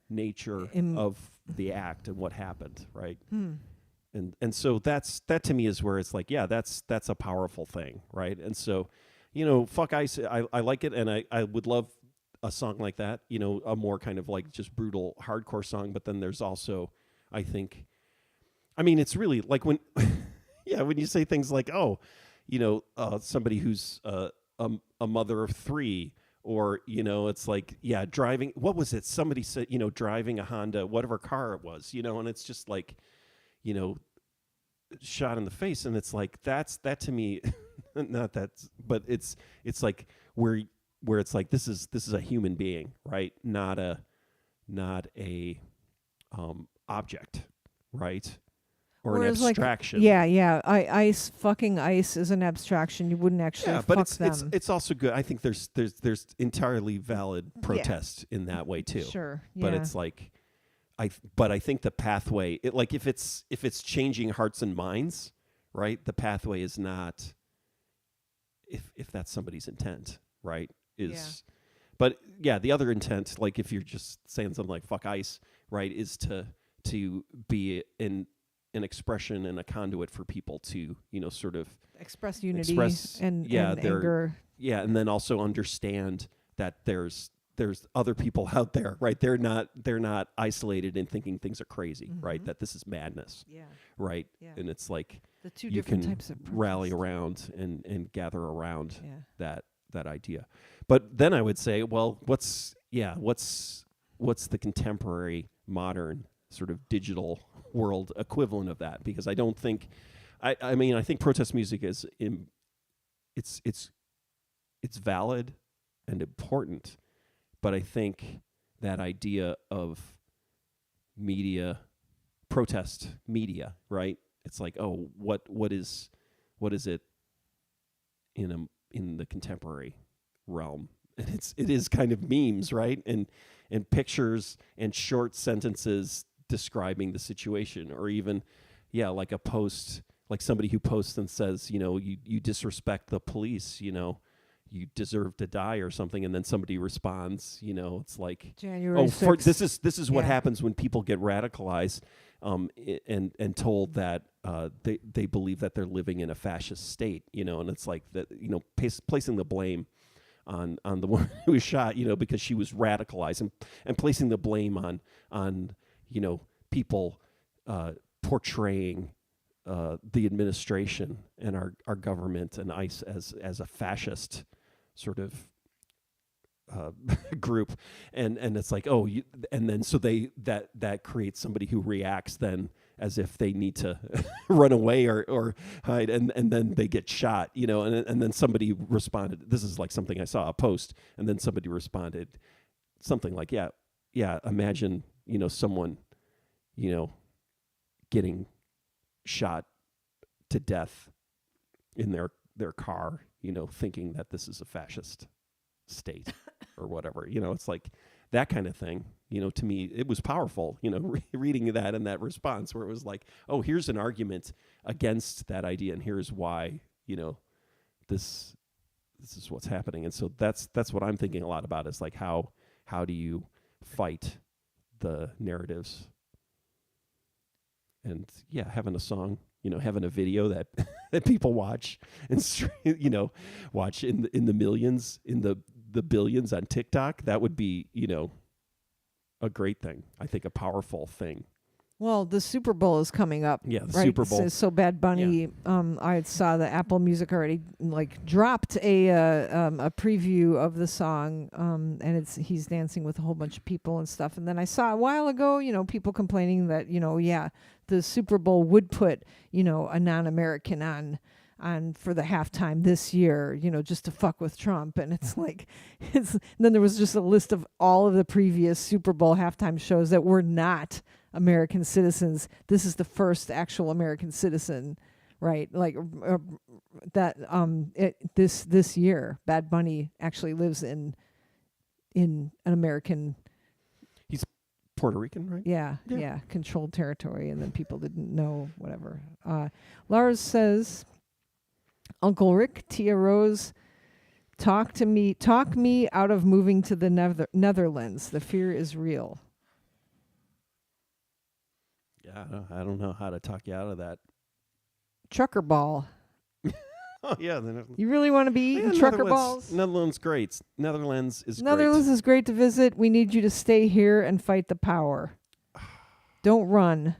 nature of the act and what happened, right? And so that to me is where it's like, yeah, that's a powerful thing, right? And so fuck Ice, I like it, and I would love a song like that, a more kind of like just brutal hardcore song. But then there's also, I think, it's really like when when you say things like, somebody who's a mother of 3, or it's like, driving, what was it, somebody said, driving a Honda, whatever car it was, and it's just like, shot in the face, and it's like that to me not that, but it's like where it's like, this is a human being, right? Not a object, right? Or an abstraction. Like, fucking Ice is an abstraction. You wouldn't actually fuck them. It's also good. I think there's entirely valid protest in that way too. Sure. Yeah. But it's like, I think the pathway, if it's changing hearts and minds, right? The pathway is not, if that's somebody's intent, right? But the other intent, like if you're just saying something like fuck Ice, right, is to be an expression and a conduit for people to sort of express unity and anger. Yeah, and then also understand that there's other people out there, right? They're not isolated in thinking things are crazy, right? That this is madness, right? Yeah. And it's like the two different types of protest. Rally around and gather around that idea. But then I would say, well, what's the contemporary modern sort of digital world equivalent of that? Because I don't think, I think protest music is it's valid and important, but I think that idea of protest media, right? It's like, oh, what is it in the contemporary realm? And it is kind of memes, right? And pictures and short sentences describing the situation, or even like a post, like somebody who posts and says, you disrespect the police, you deserve to die or something, and then somebody responds, it's like, January 6th. This is what happens when people get radicalized. and told that they believe that they're living in a fascist state, and it's like that, placing the blame on the woman who was shot, because she was radicalized, and placing the blame on people portraying the administration and our government and ICE as a fascist sort of group, and it's like, and then so that creates somebody who reacts then as if they need to run away or hide, and then they get shot, and then somebody responded. This is like something I saw a post, and then somebody responded something like, yeah, imagine someone getting shot to death in their car, thinking that this is a fascist state or whatever. It's like that kind of thing. To me, it was powerful, reading that and that response where it was like, oh, here's an argument against that idea, and here's why, this is what's happening. And so that's what I'm thinking a lot about, is like how do you fight the narratives? And having a song, having a video that that people watch and watch in the millions, in the billions on TikTok, that would be, a great thing. I think a powerful thing. Well, the Super Bowl is coming up. Yeah, the right? Super Bowl. So Bad Bunny, I saw that Apple Music already dropped a preview of the song, and he's dancing with a whole bunch of people and stuff. And then I saw a while ago, people complaining that the Super Bowl would put a non-American on for the halftime this year, just to fuck with Trump. And it's like, and then there was just a list of all of the previous Super Bowl halftime shows that were not American citizens. This is the first actual American citizen, right? Like this year, Bad Bunny actually lives in an American. He's Puerto Rican, right? Yeah, controlled territory, and then people didn't know, whatever. Lars says, Uncle Rick, Tia Rose, talk me out of moving to the Netherlands. The fear is real. Yeah, I don't know how to talk you out of that. Trucker ball. Oh yeah, you really want to be eating trucker balls? Netherlands great. Netherlands is great to visit. We need you to stay here and fight the power. Don't run.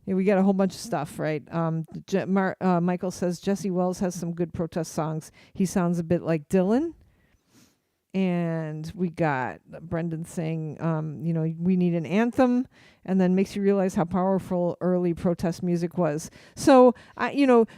Yeah, we got a whole bunch of stuff, right? Michael says Jesse Wells has some good protest songs. He sounds a bit like Dylan. And we got Brendan saying, we need an anthem, and then makes you realize how powerful early protest music was. So,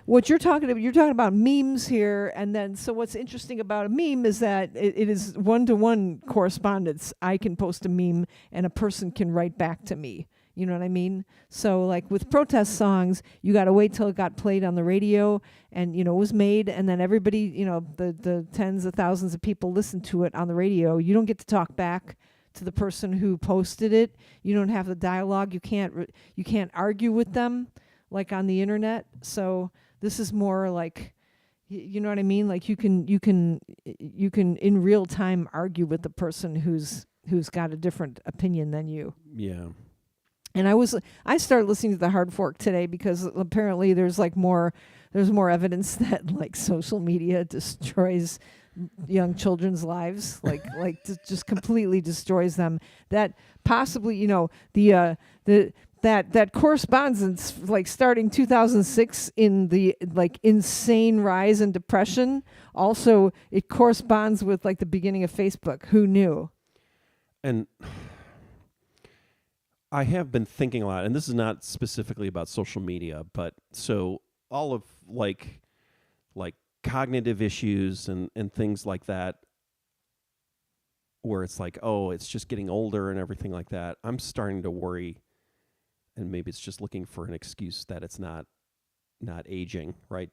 what you're talking about memes here, and then so what's interesting about a meme is that it is one-to-one correspondence. I can post a meme, and a person can write back to me. You know what I mean? So like with protest songs, you got to wait till it got played on the radio and, it was made, and then everybody, the tens of thousands of people listen to it on the radio. You don't get to talk back to the person who posted it. You don't have the dialogue. You can't argue with them like on the internet. So this is more like, you know what I mean? Like you can in real time argue with the person who's got a different opinion than you. Yeah. And I started listening to the Hard Fork today because apparently there's more evidence that like social media destroys young children's lives, just completely destroys them. That possibly, that correspondence like starting 2006 in the like insane rise in depression. Also, it corresponds with like the beginning of Facebook. Who knew? And I have been thinking a lot, and this is not specifically about social media, but so all of like cognitive issues and things like that, where it's like, oh, it's just getting older and everything like that. I'm starting to worry, and maybe it's just looking for an excuse that it's not aging, right?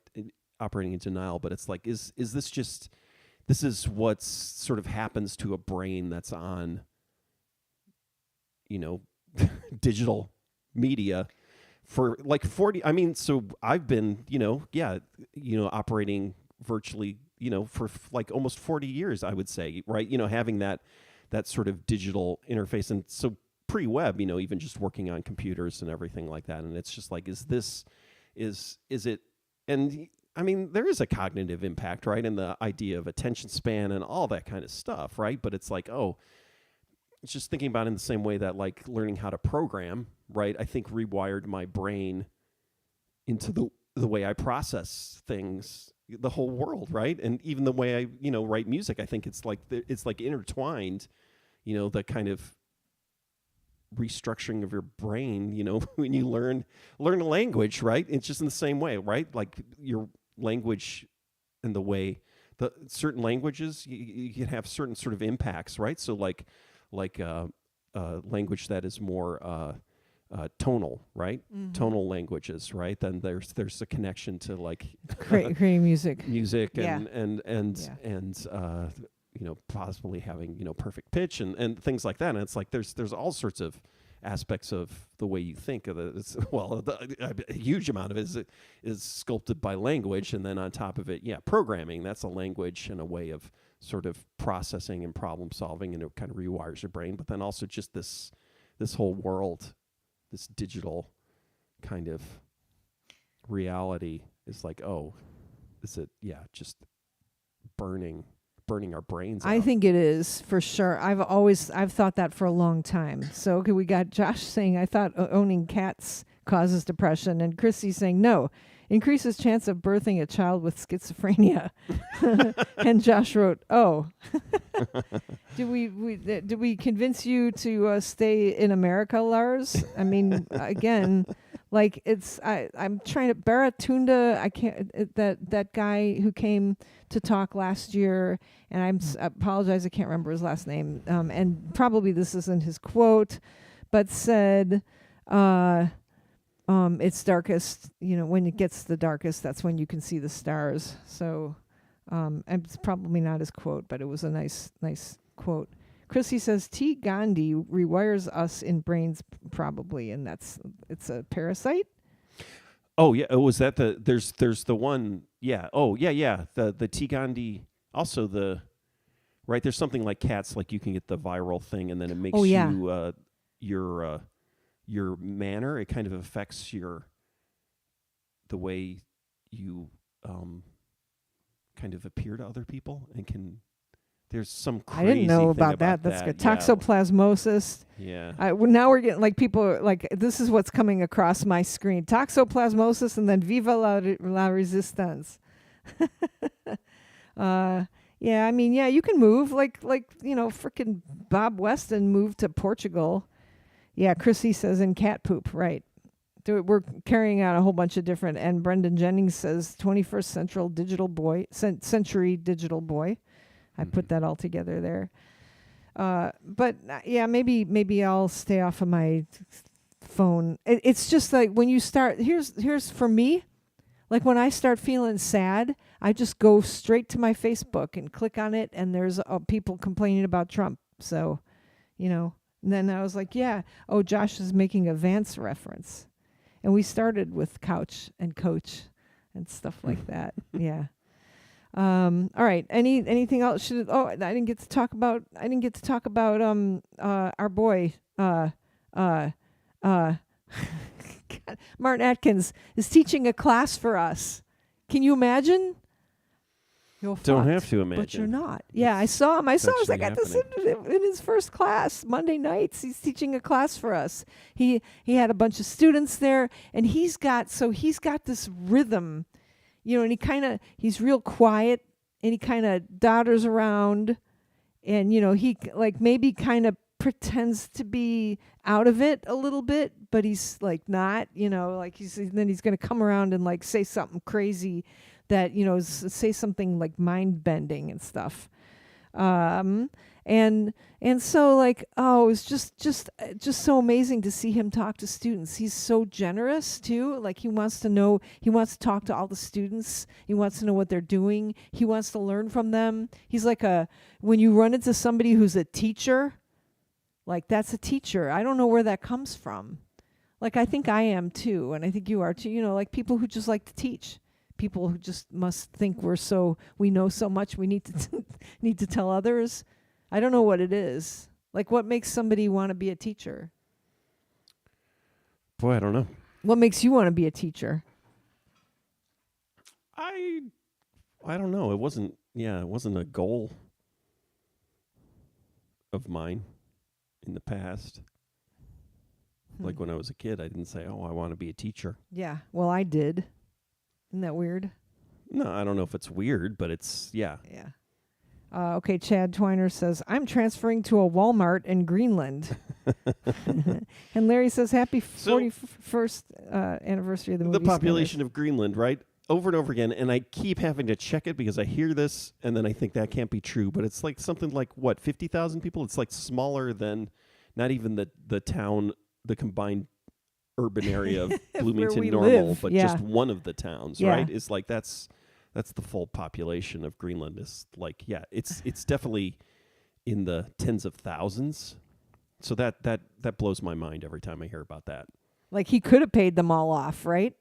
Operating in denial, but it's like, is this is what's sort of happens to a brain that's on, digital media for like 40. I mean, so I've been, operating virtually, for like almost 40 years, I would say, right? Having that sort of digital interface. And so pre-web, even just working on computers and everything like that. And it's just like, is it, and I mean, there is a cognitive impact, right? And the idea of attention span and all that kind of stuff, right? But it's like, it's just thinking about it in the same way that like learning how to program, right? I think rewired my brain into the way I process things, the whole world, right? And even the way I, write music, I think it's like intertwined, the kind of restructuring of your brain, when you learn a language, right? It's just in the same way, right? Like your language and the way the certain languages, you can have certain sort of impacts, right? So like language that is more tonal, right? Mm-hmm. Tonal languages, right? Then there's a connection to like creating music, yeah. and possibly having perfect pitch and things like that. And it's like there's all sorts of aspects of the way you think of it. A huge amount of it is sculpted by language, and then on top of it, programming. That's a language and a way of sort of processing and problem solving, and it kind of rewires your brain. But then also just this whole world, this digital kind of reality is like, is it just burning our brains out. I think it is, for sure. I've thought that for a long time. So okay, we got Josh saying, I thought owning cats causes depression, and Chrissy saying, no, increases chance of birthing a child with schizophrenia. And Josh wrote, did we convince you to stay in America, Lars? I mean, again, like I'm trying to Baratunda. I can't that guy who came to talk last year, and I apologize, I can't remember his last name. And probably this isn't his quote, but said, it's darkest, when it gets the darkest, that's when you can see the stars. So, and it's probably not his quote, but it was a nice quote. Chrissy says T. Gandhi rewires us in brains probably, and it's a parasite. Oh yeah, was that there's the one, yeah. Oh yeah. The T. Gandhi, also there's something like cats, like you can get the viral thing, and then it makes you your manner. It kind of affects the way you kind of appear to other people, and can. There's some crazy I didn't know thing about that. That's good. Toxoplasmosis. Yeah. Now we're getting like people like this is what's coming across my screen. Toxoplasmosis, and then Viva la Resistance. Yeah, I mean, you can move like frickin' Bob Weston moved to Portugal. Yeah, Chrissy says in cat poop, right. We're carrying out a whole bunch of different, and Brendan Jennings says 21st century digital boy. I put that all together there. But maybe I'll stay off of my phone. It's just like when you start, here's for me, like when I start feeling sad, I just go straight to my Facebook and click on it, and there's people complaining about Trump. So, and then I was like, Josh is making a Vance reference. And we started with couch and coach and stuff like that. Yeah. All right. Anything else? I didn't get to talk about our boy Martin Atkins is teaching a class for us. Can you imagine? Don't have to imagine. But you're not. Yeah, I saw him. I was like, I got this in his first class Monday nights. He's teaching a class for us. He had a bunch of students there, and he's got this rhythm. And he's real quiet, and he kind of dodders around, and, he like maybe kind of pretends to be out of it a little bit, but he's like not, like then he's going to come around and like say something crazy that, say something like mind bending and stuff. And so like, it was just so amazing to see him talk to students. He's so generous too. Like he wants to talk to all the students. He wants to know what they're doing. He wants to learn from them. He's like when you run into somebody who's a teacher, like that's a teacher. I don't know where that comes from. Like I think I am too, and I think you are too, like people who just like to teach. People who just must think we know so much we need to tell others. I don't know what it is. Like what makes somebody want to be a teacher? Boy, I don't know. What makes you want to be a teacher? I don't know. It wasn't a goal of mine in the past. Like when I was a kid, I didn't say, "Oh, I want to be a teacher." Yeah. Well, I did. Isn't that weird? No, I don't know if it's weird, but it's Yeah. Okay, Chad Twiner says, I'm transferring to a Walmart in Greenland. And Larry says, happy 41st anniversary of the movie. The population of Greenland, right? Over and over again, and I keep having to check it because I hear this, and then I think that can't be true, but it's like something like, 50,000 people? It's like smaller than not even the town, the combined urban area of Bloomington Normal, but just one of the towns, right? It's like that's the full population of Greenland. Is like, it's definitely in the tens of thousands. So that blows my mind every time I hear about that. Like he could have paid them all off, right?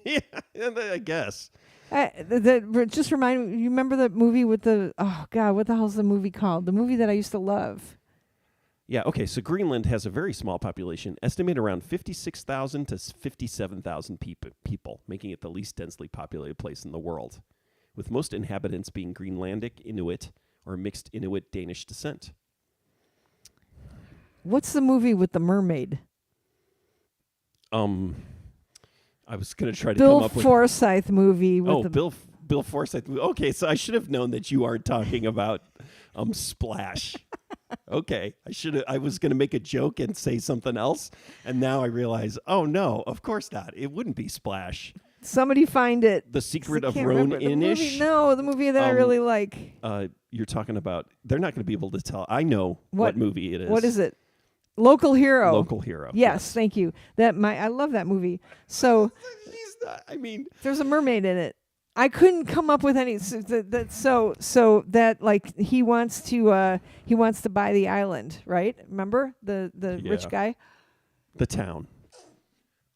Yeah, I guess. Just remind me, you remember the movie with oh God, what the hell's the movie called? The movie that I used to love. Yeah, okay, so Greenland has a very small population, estimated around 56,000 to 57,000 people, making it the least densely populated place in the world, with most inhabitants being Greenlandic, Inuit, or mixed Inuit-Danish descent. What's the movie with the mermaid? I was going to try to Bill come up with... Forsyth movie. With Bill Forsyth movie. Okay, so I should have known that you aren't talking about Splash. Okay, I was going to make a joke and say something else, and now I realize, oh no, of course not. It wouldn't be Splash. Somebody find it. The Secret of Roan Inish. No, the movie that I really like. You're talking about, they're not going to be able to tell. I know what movie it is. What is it? Local Hero. Local Hero. Yes, thank you. I love that movie. So there's a mermaid in it. I couldn't come up with any so that like he wants to buy the island, right? Remember the rich guy? The town.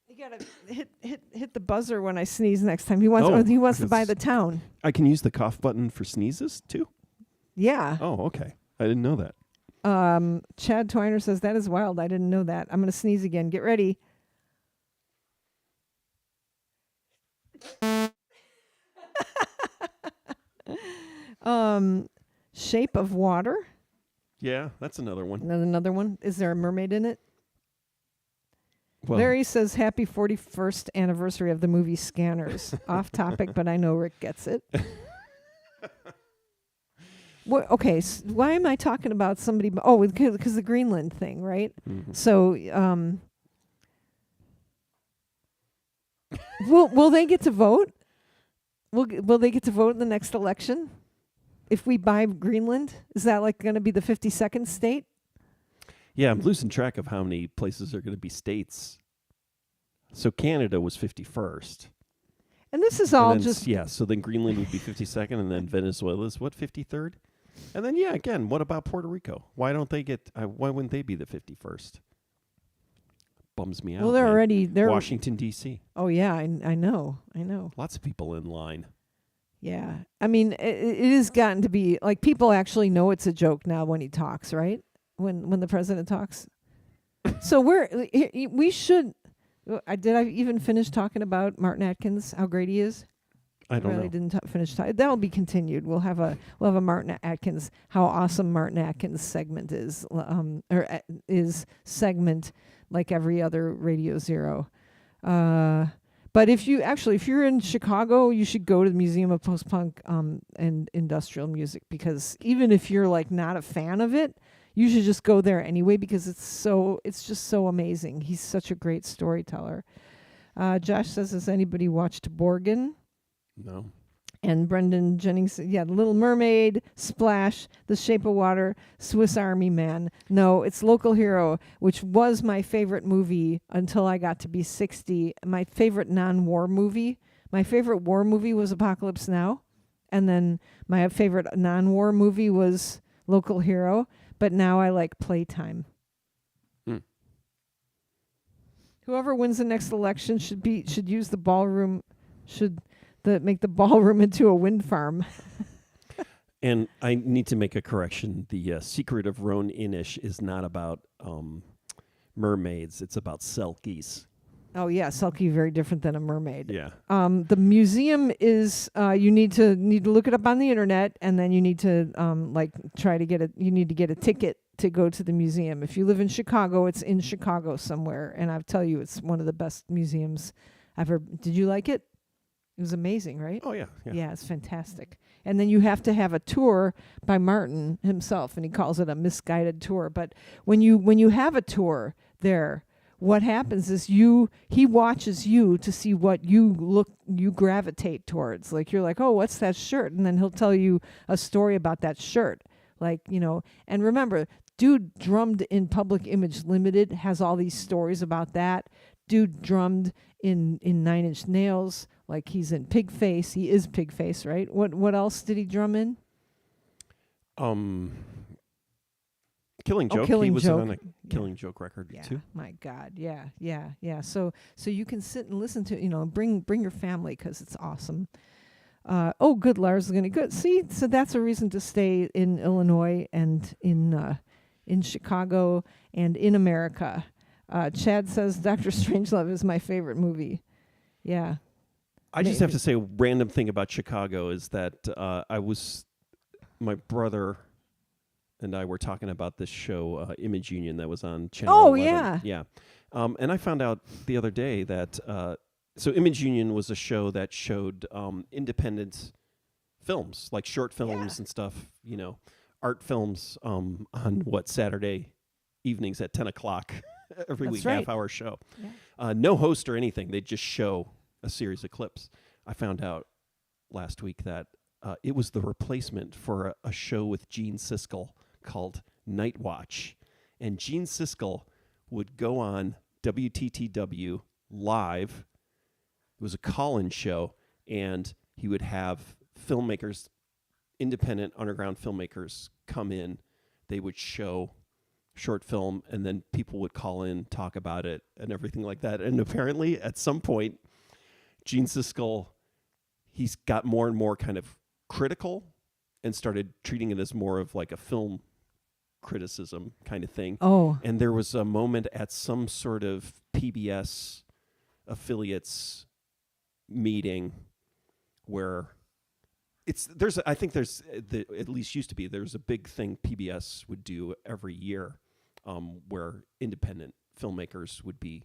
You gotta hit the buzzer when I sneeze next time. He wants to buy the town. I can use the cough button for sneezes too? Yeah. Oh, okay. I didn't know that. Chad Twiner says that is wild. I didn't know that. I'm gonna sneeze again. Get ready. Shape of Water. Yeah, that's another one. Another one. Is there a mermaid in it? Well, Larry says happy 41st anniversary of the movie Scanners. Off topic, but I know Rick gets it. Okay, why am I talking about somebody? Oh, because the Greenland thing, right? Mm-hmm. So, will they get to vote? Will they get to vote in the next election? If we buy Greenland, is that like going to be the 52nd state? Yeah, I'm losing track of how many places are going to be states. So Canada was 51st. And this is all so then Greenland would be 52nd, and then Venezuela's 53rd? And then, again, what about Puerto Rico? Why don't they get, why wouldn't they be the 51st? Bums me out. Well, they're Washington, D.C. Oh, yeah, I know. Lots of people in line. Yeah. I mean, it has gotten to be, like, people actually know it's a joke now when he talks, right? When the president talks. So we should, did I even finish talking about Martin Atkins, how great he is? I don't know. Didn't finish. That'll be continued. We'll have a Martin Atkins, how awesome Martin Atkins segment is, is segment like every other Radio Zero. But if you're in Chicago, you should go to the Museum of Post-Punk and Industrial Music, because even if you're like not a fan of it, you should just go there anyway, because it's just so amazing. He's such a great storyteller. Josh says, has anybody watched Borgen? No. And Brendan Jennings, The Little Mermaid, Splash, The Shape of Water, Swiss Army Man. No, it's Local Hero, which was my favorite movie until I got to be 60. My favorite non-war movie. My favorite war movie was Apocalypse Now. And then my favorite non-war movie was Local Hero. But now I like Playtime. Whoever wins the next election should use the ballroom, make the ballroom into a wind farm. And I need to make a correction. The Secret of Roan Inish is not about mermaids. It's about geese. Oh yeah, Selkie very different than a mermaid. Yeah. The museum is you need to look it up on the internet, and then you need to try to get a ticket to go to the museum. If you live in Chicago, it's in Chicago somewhere, and I tell you, it's one of the best museums I've ever. Did you like it? It was amazing, right? Oh yeah. Yeah, it's fantastic. And then you have to have a tour by Martin himself, and he calls it a misguided tour. But when you have a tour there, what happens is he watches you to see what you gravitate towards. Like you're like, oh, what's that shirt? And then he'll tell you a story about that shirt. Like, and remember, dude drummed in Public Image Limited, has all these stories about that. Dude drummed in Nine Inch Nails, like he's in Pigface. He is Pigface, right? What else did he drum in? Killing Joke. Killing he was Joke. on a Killing Joke record too. My God, yeah. So you can sit and listen to, bring your family because it's awesome. Good, Lars is gonna good. See, so that's a reason to stay in Illinois and in Chicago and in America. Chad says Dr. Strangelove is my favorite movie. Yeah. I just have to say a random thing about Chicago is that my brother and I were talking about this show, Image Union, that was on Channel 11. Yeah. And I found out the other day that so Image Union was a show that showed independent films, like short films and stuff, art films on Saturday evenings at 10 o'clock every week, half-hour show. Yeah. No host or anything. They just show a series of clips. I found out last week that it was the replacement for a show with Gene Siskel called Night Watch. And Gene Siskel would go on WTTW live. It was a call-in show, and he would have filmmakers, independent underground filmmakers, come in. They would show short film, and then people would call in, talk about it, and everything like that. And apparently, at some point, Gene Siskel, he's got more and more kind of critical and started treating it as more of like a film criticism kind of thing. Oh. And there was a moment at some sort of PBS affiliates meeting where at least used to be, there's a big thing PBS would do every year where independent filmmakers would be,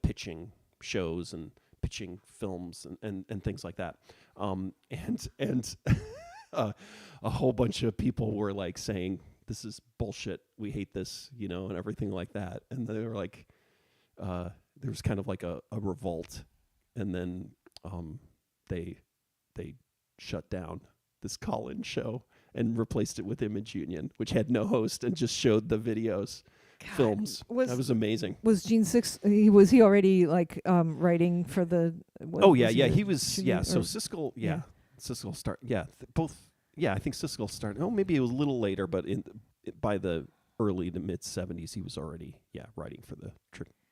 pitching shows and pitching films and things like that. And a whole bunch of people were like saying, this is bullshit. We hate this, and everything like that. And they were like, there was kind of like a revolt. And then they shut down this call-in show and replaced it with Image Union, which had no host and just showed the videos, films. That was amazing. Was Gene was he already writing for the? He was. So Siskel, Siskel I think Siskel started. Oh, maybe it was a little later, but by the early to mid '70s, he was already writing for the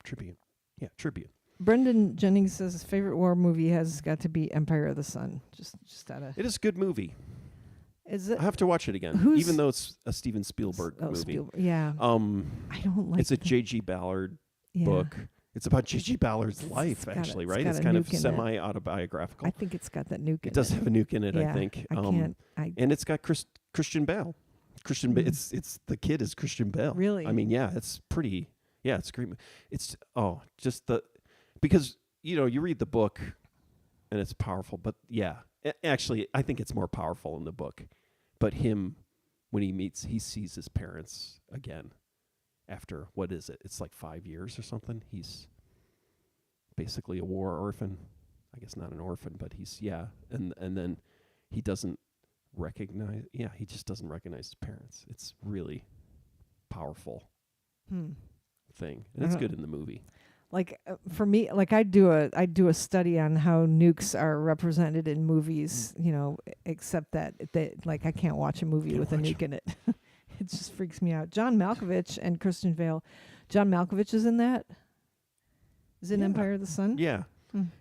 Tribune. Yeah, Tribune. Brendan Jennings says his favorite war movie has got to be Empire of the Sun. Just out of. It is a good movie. Is it? I have to watch it again, even though it's a Steven Spielberg movie. Yeah. I don't like. It's a J.G. Ballard book. It's about J.G. Ballard's life, actually, right? It's kind of semi-autobiographical. I think it's got that nuke in it. It does have a nuke in it, I think. And it's got Christian Bale. It's the kid is Christian Bale. Really? I mean, it's pretty. Yeah, it's great. It's because you read the book, and it's powerful. But actually, I think it's more powerful in the book. But when he sees his parents again. After, what is it? It's like 5 years or something. He's basically a war orphan. I guess not an orphan, but he's, and then he doesn't recognize, he just doesn't recognize his parents. It's really powerful thing. And it's good in the movie. Like for me, like I do a study on how nukes are represented in movies, except that I can't watch a movie with a nuke in it. It just freaks me out. John Malkovich and Christian Bale. John Malkovich is in that? Is in Empire of the Sun? Yeah.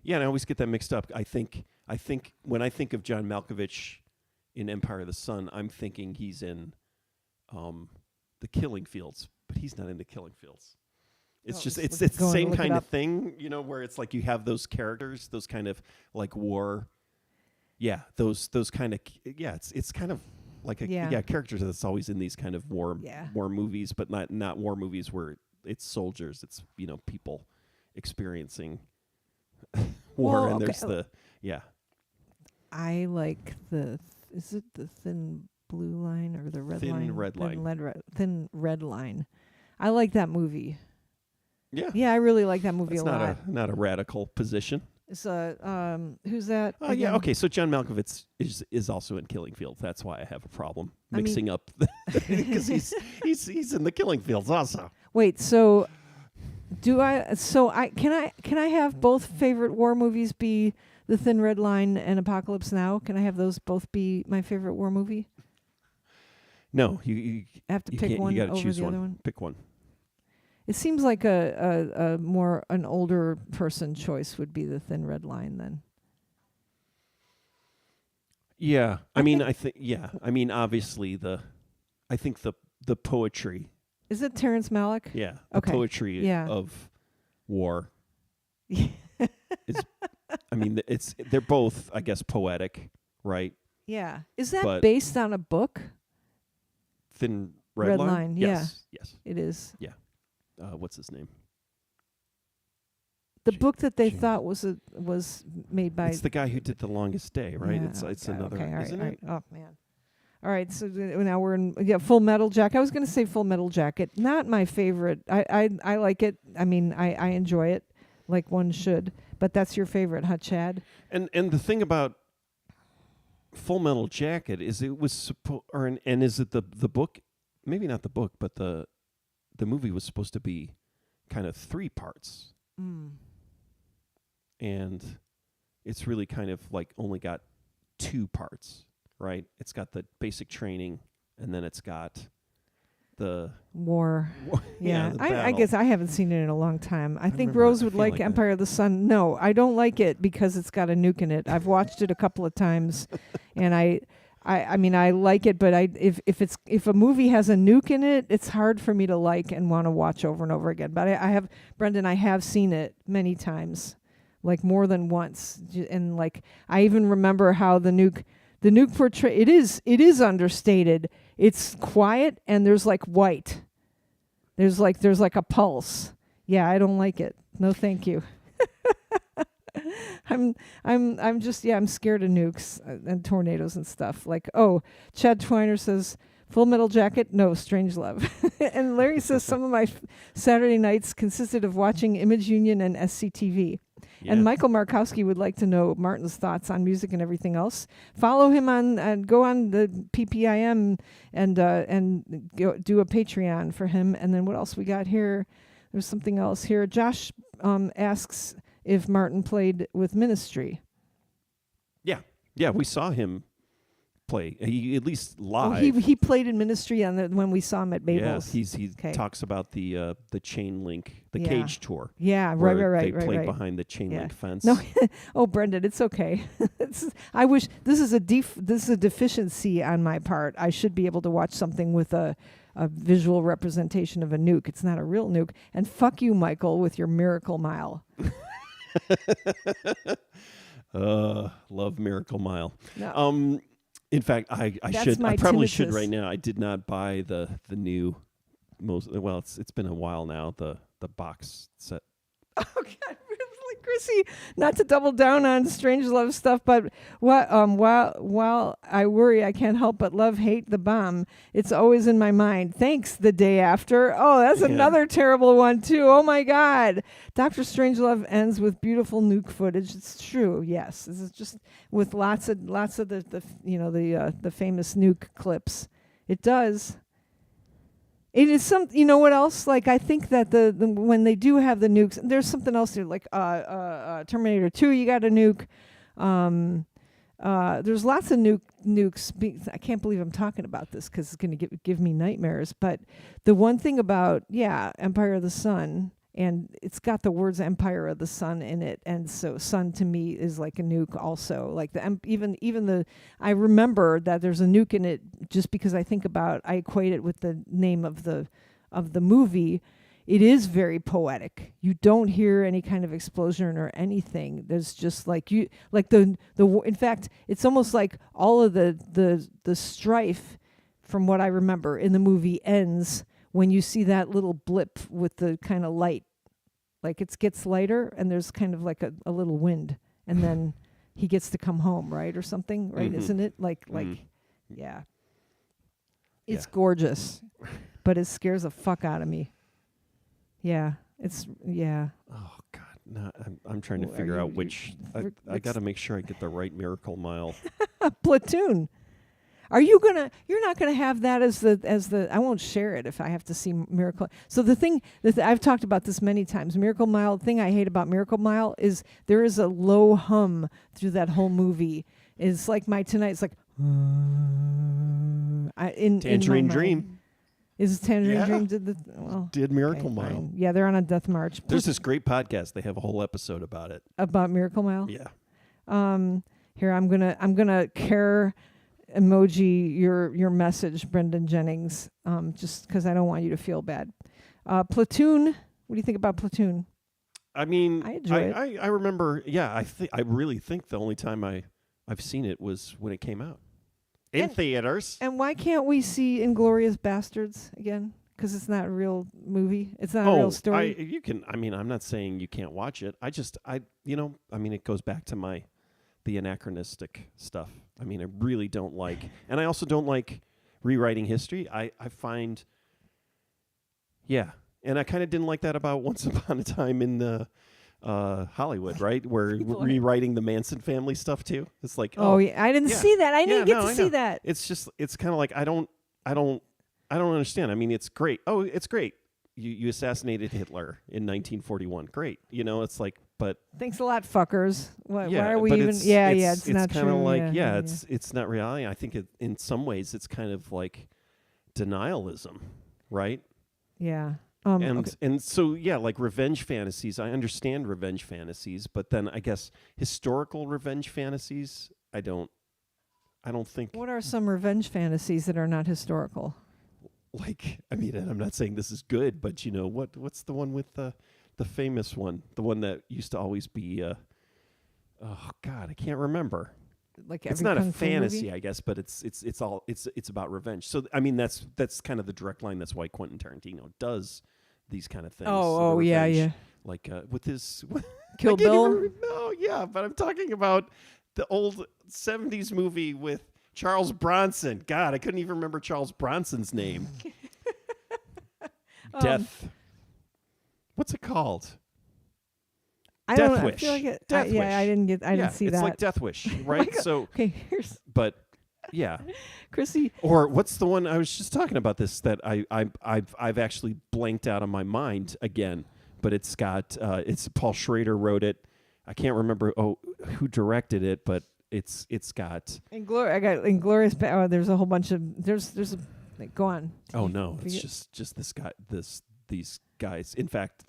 Yeah, and I always get that mixed up. I think when I think of John Malkovich in Empire of the Sun, I'm thinking he's in The Killing Fields, but he's not in The Killing Fields. It's Oh, just let's it's the go and same look it kind of up. thing, where it's like you have those characters, those kind of like war. Yeah, those kind of it's kind of like Yeah. characters that's always in these kind of war Yeah. movies, but not war movies where it's soldiers. It's people experiencing war, Well, and okay. there's the I like is it the thin blue line or the red Thin line? red line. Thin red line. I like that movie. yeah. Yeah, I really like that movie That's a lot. not a radical position. It's who's that? Oh yeah, okay. So John Malkovich is also in Killing Fields. That's why I have a problem mixing up because he's in the Killing Fields also. Wait, so do I? So can I have both favorite war movies be The Thin Red Line and Apocalypse Now? Can I have those both be my favorite war movie? No, you I have to you pick can't. one You got to over choose the one. other one. Pick one. It seems like a more an older person choice would be The Thin Red Line then. Yeah, I mean, obviously I think the poetry. Is it Terrence Malick? Yeah, the Okay. poetry Yeah. of war is. I mean, they're both, I guess, poetic, right? Yeah. Is that But- based on a book? Thin Red Red Line, Yes, yes. It is. What's his name? The J- book that they James. thought was made by. It's the guy who did The Longest Day, right? Yeah, It's okay, another, okay, all right, isn't all it? right. Oh man. All right, so now we're in Full Metal Jacket. I was going to say Full Metal Jacket. Not my favorite. I like it. I mean, I enjoy it like one should. But that's your favorite, huh, Chad? And the thing about Full Metal Jacket is it was and is it the book? Maybe not the book, but the movie was supposed to be kind of 3 parts, and it's really kind of like only got 2 parts, right? It's got the basic training, and then it's got the War. Yeah, the I battle. guess I haven't seen it in a long time. I think remember- Rose I would feel like like Empire of the Sun. No, I don't like it because it's got a nuke in it. I've watched it a couple of times, and I mean I like it, but if a movie has a nuke in it, it's hard for me to like and want to watch over and over again. But I have Brendan, I have seen it many times, like more than once, and like I even remember how the nuke portray it is understated. It's quiet and there's like white. There's like a pulse. Yeah, I don't like it. No, thank you. I'm just I'm scared of nukes and tornadoes and stuff. Like, oh, Chad Twiner says Full Metal Jacket, no, Strangelove. And Larry says some of my Saturday nights consisted of watching Image Union and SCTV. Yeah. And Michael Markowski would like to know Martin's thoughts on music and everything else. Follow him on and go on the PPIM and go do a Patreon for him. And then what else we got here? There's something else here. Josh asks if Martin played with Ministry. Yeah, we saw him play. He at least Oh, live. he played in Ministry on when we saw him at Babel's. Yeah, he Okay. talks about the chain link, the Yeah. Cage tour. Yeah, where right. They played right. behind the chain Yeah. link fence. No, oh, Brendan, it's okay. I wish this is a deficiency on my part. I should be able to watch something with a visual representation of a nuke. It's not a real nuke. And fuck you, Michael, with your Miracle Mile. Love Miracle Mile. No. In fact, I That's should. my I probably should tinnitus. right now. I did not buy the new it's been a while now, the box set. Oh God, really, Chrissy, not to double down on Strangelove stuff, but while I worry, I can't help but hate the bomb. It's always in my mind. Thanks, The Day After. Oh, that's Yeah. another terrible one too. Oh my God, Dr. Strangelove ends with beautiful nuke footage. It's true. Yes, this is just with lots of the famous nuke clips. It does. It is some, you know what else? Like, I think that the when they do have the nukes, there's something else there, like Terminator 2, you got a nuke. There's lots of nukes. I can't believe I'm talking about this because it's going to give me nightmares. But the one thing about, Empire of the Sun, and it's got the words Empire of the Sun in it, and so sun to me is like a nuke also. Like I remember that there's a nuke in it just because I equate it with the name of the movie. it is very poetic. You don't hear any kind of explosion or anything. There's just like in fact, it's almost like all of the strife from what I remember in the movie ends when you see that little blip with the kind of light. Like it gets lighter and there's kind of like a little wind and then he gets to come home, right? Or something, right? Mm-hmm. Isn't it? Yeah. It's gorgeous, but it scares the fuck out of me. Yeah. Oh God, no! I'm trying to figure out which. I got to make sure I get the right Miracle Mile. Platoon. You're not gonna have that as the. I won't share it if I have to see Miracle. So the thing that I've talked about this many times. Miracle Mile. The thing I hate about Miracle Mile is there is a low hum through that whole movie. It's like my tonight. It's like. Tangerine Dream. Is Tangerine Yeah. Dream Did Miracle Mile. Fine. Yeah, they're on a death march. There's this great podcast. They have a whole episode about it. About Miracle Mile? Yeah. Here I'm gonna care emoji your message, Brendan Jennings. Just because I don't want you to feel bad. Platoon. What do you think about Platoon? I mean, I enjoy it. I remember. Yeah, I really think the only time I've seen it was when it came out in theaters. And why can't we see Inglourious Bastards again? Because it's not a real movie. It's not a real story. I'm not saying you can't watch it. It goes back to the anachronistic stuff. I mean, I really don't like, and I also don't like rewriting history. I find, and I kind of didn't like that about Once Upon a Time in Hollywood, right? Where we're rewriting the Manson family stuff too. It's like, I didn't see that. I didn't get to see that. It's kind of like I don't understand. I mean, it's great. Oh, it's great. You assassinated Hitler in 1941. Great. It's like, but thanks a lot, fuckers. Why are we but even? It's not kind of true. like it's not reality. I think in some ways it's kind of like denialism, right? Yeah. And so like revenge fantasies, I understand revenge fantasies, but then I guess historical revenge fantasies, I don't think. What are some revenge fantasies that are not historical? Like, I mean, and I'm not saying this is good, but what's the one with the famous one, the one that used to always be oh God, I can't remember. Like it's not a fantasy, movie? I guess, but it's about revenge. So I mean, that's kind of the direct line. That's why Quentin Tarantino does these kind of things. Oh, yeah. Like with his Kill Bill. No, yeah, but I'm talking about the old '70s movie with Charles Bronson. God, I couldn't even remember Charles Bronson's name. Death. What's it called? Death Wish. I feel like Death Wish. I didn't see that. It's like Death Wish, right? Okay, here's. But yeah, Chrissy. Or what's the one I was just talking about this that I've actually blanked out of my mind again. But it's got it's Paul Schrader wrote it. I can't remember who directed it, but it's got. I got Inglourious. There's a whole bunch of go on. Oh no, it's just this guy. These guys. In fact,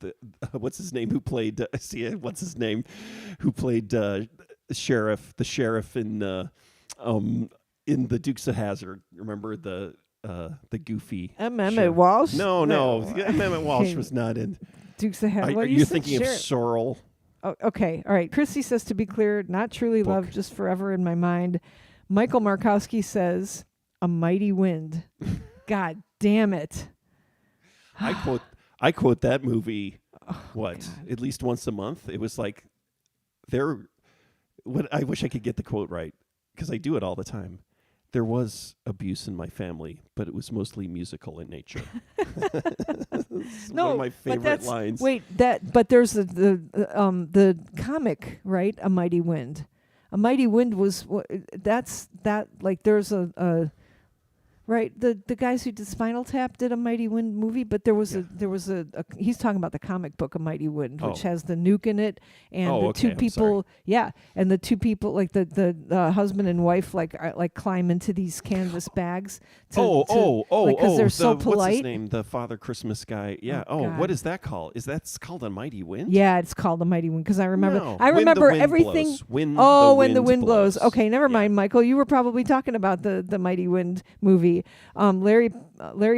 what's his name? Who played? What's his name? Who played the sheriff in the Dukes of Hazzard? Remember the goofy Emmett Walsh? No, Emmett Walsh was not in Dukes of Hazzard. Are you thinking of Sorrel? Oh, okay, all right. Chrissy says, to be clear, not truly loved, just forever in my mind. Michael Markowski says, "A Mighty Wind." God damn it. I quote that movie at least once a month. It was like I wish I could get the quote right because I do it all the time. There was abuse in my family, but it was mostly musical in nature. One of my favorite lines. But there's the comic, right? A Mighty Wind. A Mighty Wind was there's a right, the guys who did Spinal Tap did a Mighty Wind movie, but there was a he's talking about the comic book A Mighty Wind, which has the nuke in it, and two people, and the two people like the husband and wife like climb into these canvas bags because they're so polite. What's his name? The Father Christmas guy. Yeah. What is that called? That's called A Mighty Wind? Yeah, it's called A Mighty Wind because I remember When the Wind everything. Blows. When the wind blows. Okay, never mind, Michael. You were probably talking about the Mighty Wind movie. Larry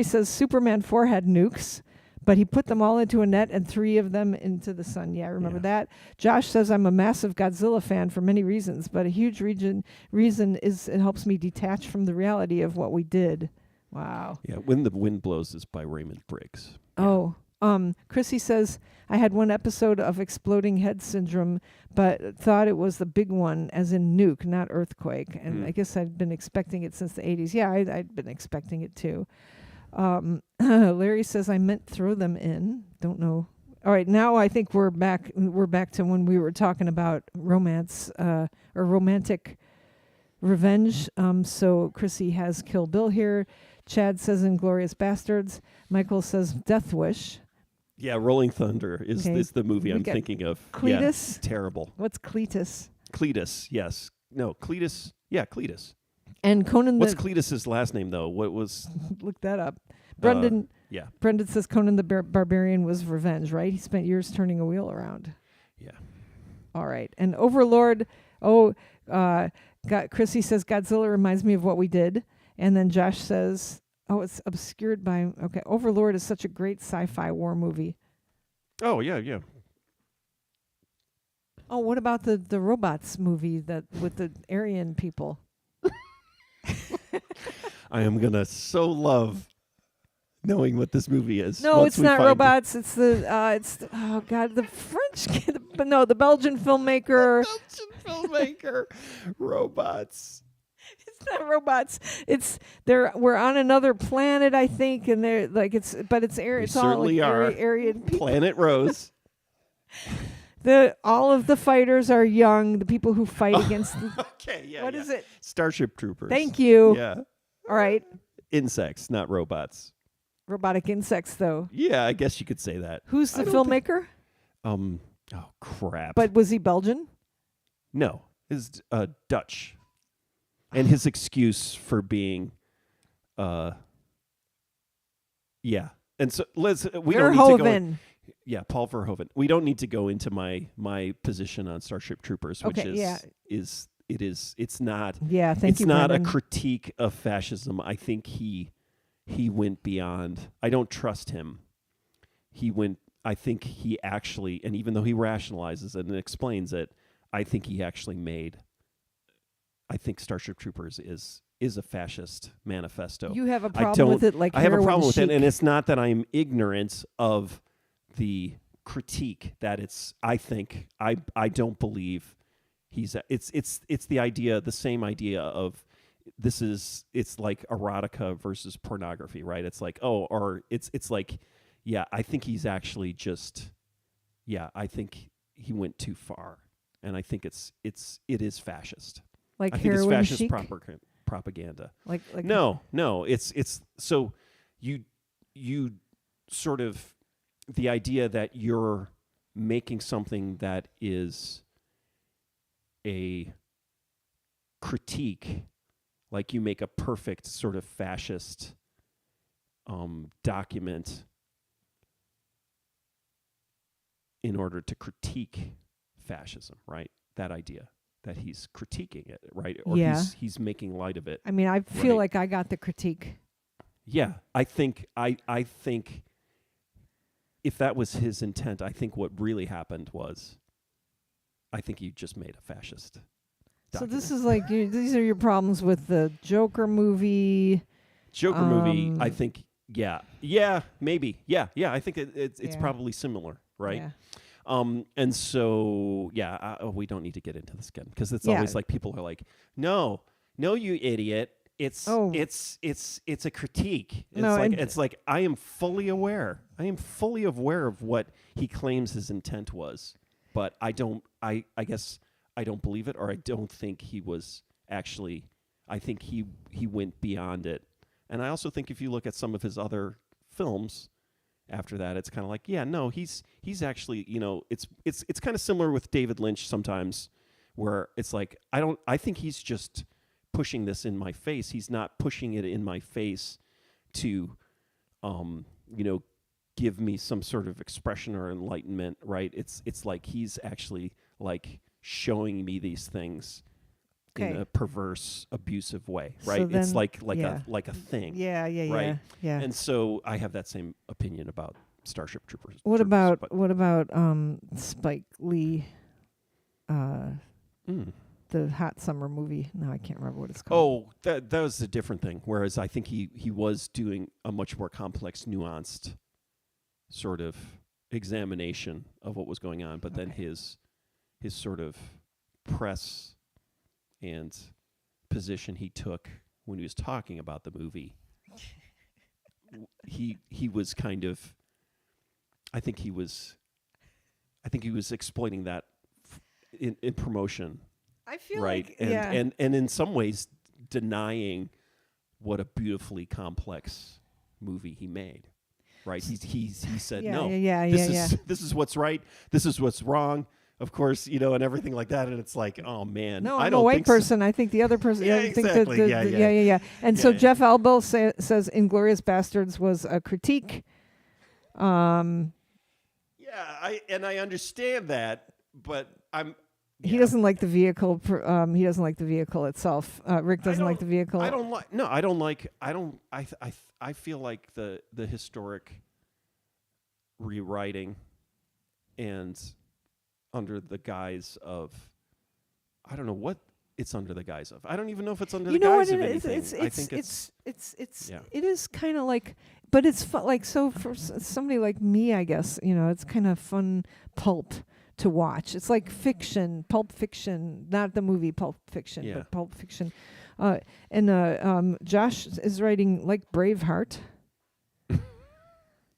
says Superman 4 had nukes, but he put them all into a net and 3 of them into the sun. Yeah, I remember Yeah. that. Josh says, I'm a massive Godzilla fan for many reasons, but a huge reason is it helps me detach from the reality of what we did. Wow. Yeah, When the Wind Blows is by Raymond Briggs. Oh, Chrissy says, I had one episode of exploding head syndrome, but thought it was the big one, as in nuke, not earthquake. And I guess I'd been expecting it since the 80s. Yeah, I'd been expecting it too. Larry says, I meant throw them in. Don't know. All right, now I think we're back to when we were talking about romance or romantic revenge. So Chrissy has Kill Bill here. Chad says Inglourious Bastards. Michael says Death Wish. Yeah, Rolling Thunder is the movie I'm thinking of. Cletus? Yeah, terrible. What's Cletus? Cletus, yes. No, Cletus. Yeah, Cletus. And Conan What's Cletus's last name, though? What was... Look that up. Brendan yeah. Brendan says Conan the Barbarian was revenge, right? He spent years turning a wheel around. Yeah. All right. And Overlord, Chrissy says Godzilla reminds me of what we did. And then Josh says... Oh, it's obscured by... Okay, Overlord is such a great sci-fi war movie. Oh, yeah. Oh, what about the robots movie that with the Aryan people? I am going to so love knowing what this movie is. No, it's not robots. It's the... the French... the Belgian filmmaker... Robots. It's not robots. We're on another planet, I think, and they're like it's all like Aryan people. Planet Rose. All of the fighters are young. The people who fight against. Okay, yeah. What is it? Starship Troopers. Thank you. Yeah. All right. Insects, not robots. Robotic insects, though. Yeah, I guess you could say that. Who's the filmmaker? Oh crap. But was he Belgian? No, he's Dutch. And his excuse for being, yeah. And so we don't need to go. Yeah, Paul Verhoeven. We don't need to go into my position on Starship Troopers, which it's not. Yeah, it's not a critique of fascism. I think he went beyond. I don't trust him. I think he actually, and even though he rationalizes it and explains it, I think he actually made. I think Starship Troopers is a fascist manifesto. You have a problem with it, like I have a problem with it, and it's not that I'm ignorant of the critique that it's. I think I don't believe he's. It's the idea, the same idea of this is. It's like erotica versus pornography, right? It's like it's like, yeah. I think he's actually just. Yeah, I think he went too far, and I think it is fascist. Like I think it's heroin fascist chic? propaganda. Like no, it's so you sort of the idea that you're making something that is a critique, like you make a perfect sort of fascist document in order to critique fascism, right? That idea. That he's critiquing it, right? Or he's making light of it. I mean, I feel like I got the critique. Yeah, I think if that was his intent, I think what really happened was, I think he just made a fascist document. So this is like these are your problems with the Joker movie. I think, maybe, I think it's probably similar, right? Yeah. And so, we don't need to get into this again because it's always like people are like, no, you idiot. It's a critique. It's like I am fully aware. I am fully aware of what he claims his intent was, but I guess I don't believe it, or I don't think he was actually. I think he went beyond it, and I also think if you look at some of his other films. After that, it's kind of like, he's actually, it's kind of similar with David Lynch sometimes, where it's like, I think he's just pushing this in my face. He's not pushing it in my face to, give me some sort of expression or enlightenment, right? It's like he's actually like showing me these things in a perverse, abusive way, right? So it's like a thing. Yeah. Right? Yeah. And so I have that same opinion about Starship Troopers. What Troopers, about Spike Lee? The hot summer movie. No, I can't remember what it's called. Oh, that was a different thing. Whereas I think he was doing a much more complex, nuanced sort of examination of what was going on. But then his sort of press and position he took when he was talking about the movie, he was kind of, I think he was exploiting that in promotion. I feel right, like and in some ways denying what a beautifully complex movie he made. Right, he said this is what's right, this is what's wrong, of course, and everything like that, and it's like, oh man, no, I I'm don't a white think person. I think the other person. Yeah, I think exactly. that And so Jeff Elbow says Inglourious Bastards was a critique. I understand that, but He doesn't like the vehicle. He doesn't like the vehicle itself. Rick doesn't like the vehicle. I don't like. No, I don't like. I don't. I feel like the historic rewriting, and under the guise of, I don't know what it's under the guise of. I don't even know if it's under the guise of anything. I think it is kind of like, but it's like, so for somebody like me, I guess, it's kind of fun pulp to watch. It's like fiction, Pulp Fiction, not the movie Pulp Fiction, but Pulp Fiction. And Josh is writing like Braveheart.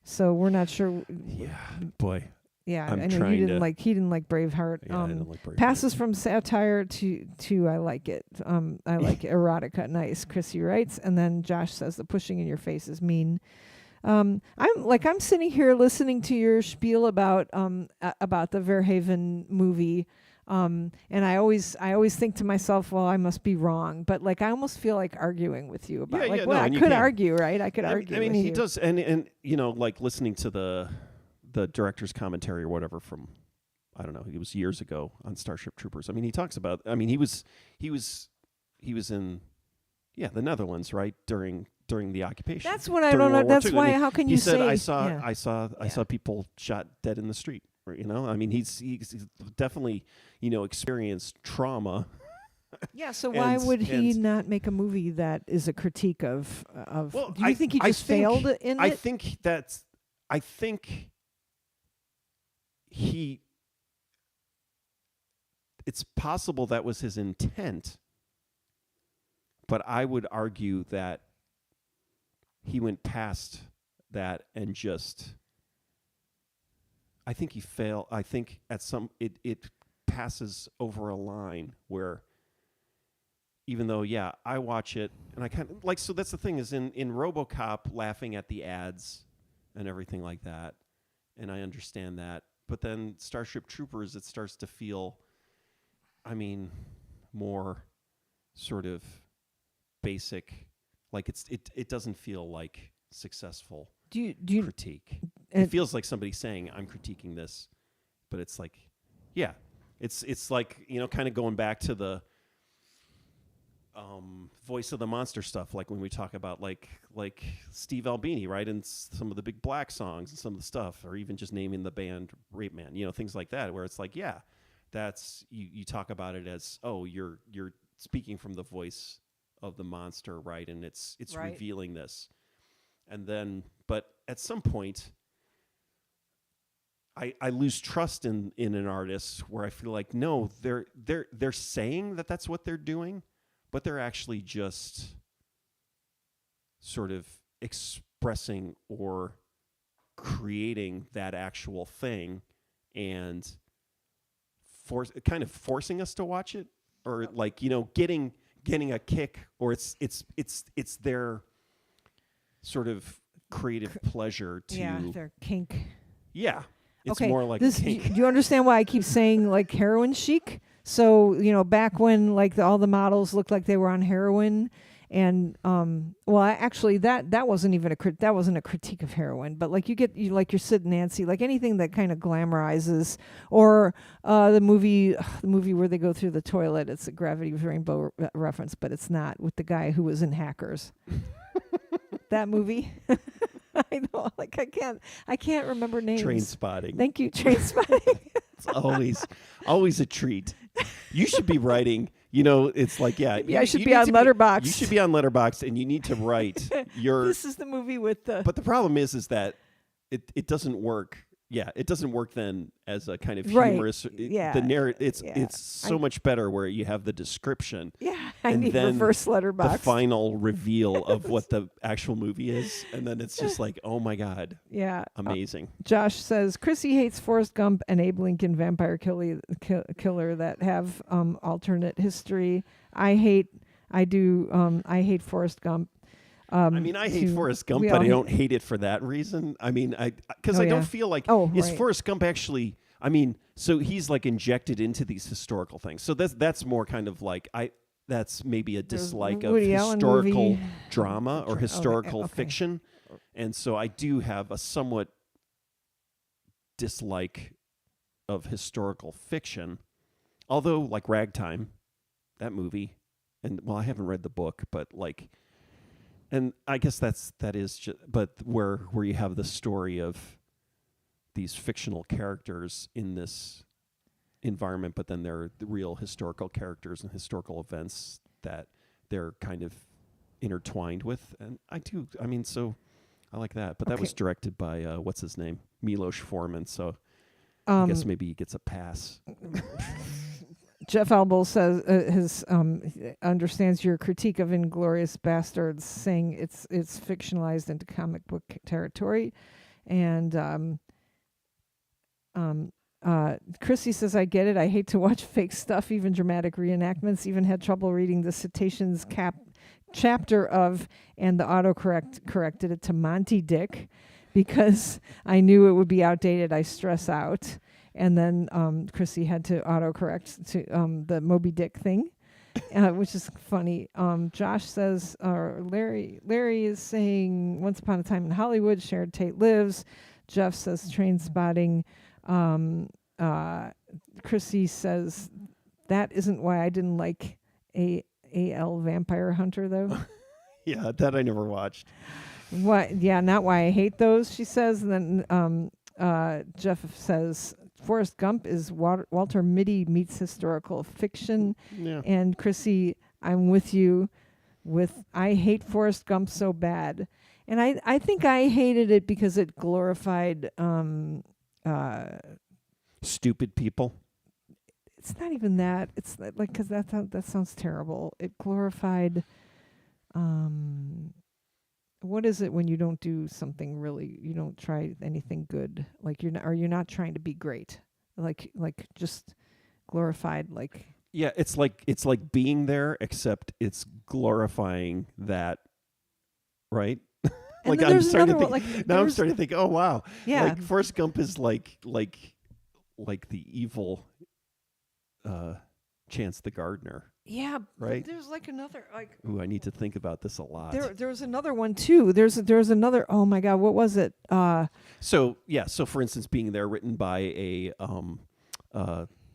So we're not sure. Yeah, boy. Yeah, I know he didn't like Braveheart. Yeah, I didn't like Braveheart. Passes from satire to I like it. I like erotica. Nice, Chrissy writes, and then Josh says the pushing in your face is mean. I'm sitting here listening to your spiel about the Verhaven movie, and I always think to myself, well, I must be wrong, but like I almost feel like arguing with you about I could argue, right? I could argue. I mean, with he you. does, and like listening to the director's commentary or whatever from, I don't know, it was years ago on Starship Troopers. I mean, he talks about. I mean, he was in the Netherlands, right, during the occupation. That's what I don't know. That's why. How can you say? He said, I saw people shot dead in the street. Or, I mean, he's definitely experienced trauma. Yeah. So why would he not make a movie that is a critique of? Well, do you think he just failed in it? I think it's possible that was his intent, but I would argue that he went past that and just, I think he failed. I think at it passes over a line where, even though, I watch it and I kind of like, so that's the thing is in RoboCop laughing at the ads and everything like that, and I understand that, but then Starship Troopers, it starts to feel, I mean, more sort of basic. Like it doesn't feel like successful critique. It feels like somebody saying, I'm critiquing this, but it's like, it's like, kind of going back to the Voice of the Monster stuff, like when we talk about like Steve Albini, right, and some of the Big Black songs and some of the stuff, or even just naming the band Rape Man, things like that, where it's like, that's you talk about it as, oh, you're speaking from the voice of the monster, right, and it's right. Revealing this, and then, but at some point, I lose trust in an artist where I feel like, no, they're saying that that's what they're doing, but they're actually just sort of expressing or creating that actual thing and forcing us to watch it, or like, getting a kick, or it's their sort of creative pleasure to their kink. Yeah. It's okay, more like kink. Do you understand why I keep saying like heroin chic? So, back when like all the models looked like they were on heroin, and actually that wasn't even that wasn't a critique of heroin, but like you're Sid and Nancy, like anything that kind of glamorizes, or the movie where they go through the toilet. It's a Gravity Rainbow reference, but it's not, with the guy who was in Hackers. That movie. I know, like I can't remember names. Train Spotting. Thank you, Train Spotting. It's always a treat. You should be writing. It's like, Maybe I should be on Letterboxd. You should be on Letterboxd, and you need to write your. This is the movie with the. But the problem is that it doesn't work. Yeah, it doesn't work then as a kind of Right. humorous. Yeah. The narrative. It's Yeah. it's so much better where you have the description. Yeah, I and need then reverse the Letterboxd. final reveal of what the actual movie is, and then it's just like, oh my god, Yeah. amazing. Josh says Chrissy hates Forrest Gump and Abe Lincoln Vampire Killer that have alternate history. I hate Forrest Gump. I hate Forrest Gump, but I don't hate it for that reason. Because I don't feel like is right. Forrest Gump actually. So he's like injected into these historical things. So that's more kind of like that's maybe a dislike of Woody Allen historical movie. drama or historical Okay. fiction, and so I do have a somewhat dislike of historical fiction. Although, like Ragtime, that movie, and I haven't read the book, but like. And I guess that is just, but where you have the story of these fictional characters in this environment, but then they're the real historical characters and historical events that they're kind of intertwined with. And so I like that. But that was directed by, what's his name? Milos Forman. So I guess maybe he gets a pass. Jeff Elbow says understands your critique of Inglourious Bastards, saying it's fictionalized into comic book territory, and Chrissy says I get it. I hate to watch fake stuff, even dramatic reenactments. Even had trouble reading the Cetaceans chapter of, and the autocorrect corrected it to Monty Dick because I knew it would be outdated. I stress out. And then Chrissy had to autocorrect to the Moby Dick thing, which is funny. Josh says, Larry is saying, Once Upon a Time in Hollywood, Sharon Tate Lives. Jeff says, Train Spotting. Chrissy says, that isn't why I didn't like A.L. Vampire Hunter, though. Yeah, that I never watched. What? Yeah, not why I hate those, she says. And then Jeff says, Forrest Gump is Walter Mitty meets historical fiction. Yeah. And Chrissy, I'm with you with I hate Forrest Gump so bad. And I think I hated it because it glorified stupid people. It's not even that. It's like because that sounds terrible. It glorified what is it when you don't do something really, you don't try anything good, like you're not trying to be great, like just glorified, like. Yeah, it's like being there, except it's glorifying that, right? Like I'm starting to think. Now I'm starting to think. Oh wow, yeah. Like Forrest Gump is like the evil Chance the Gardener. Yeah, right. There's like another like. Ooh, I need to think about this a lot. There was another one too. There's another. Oh my God, what was it? So for instance, being there, written by a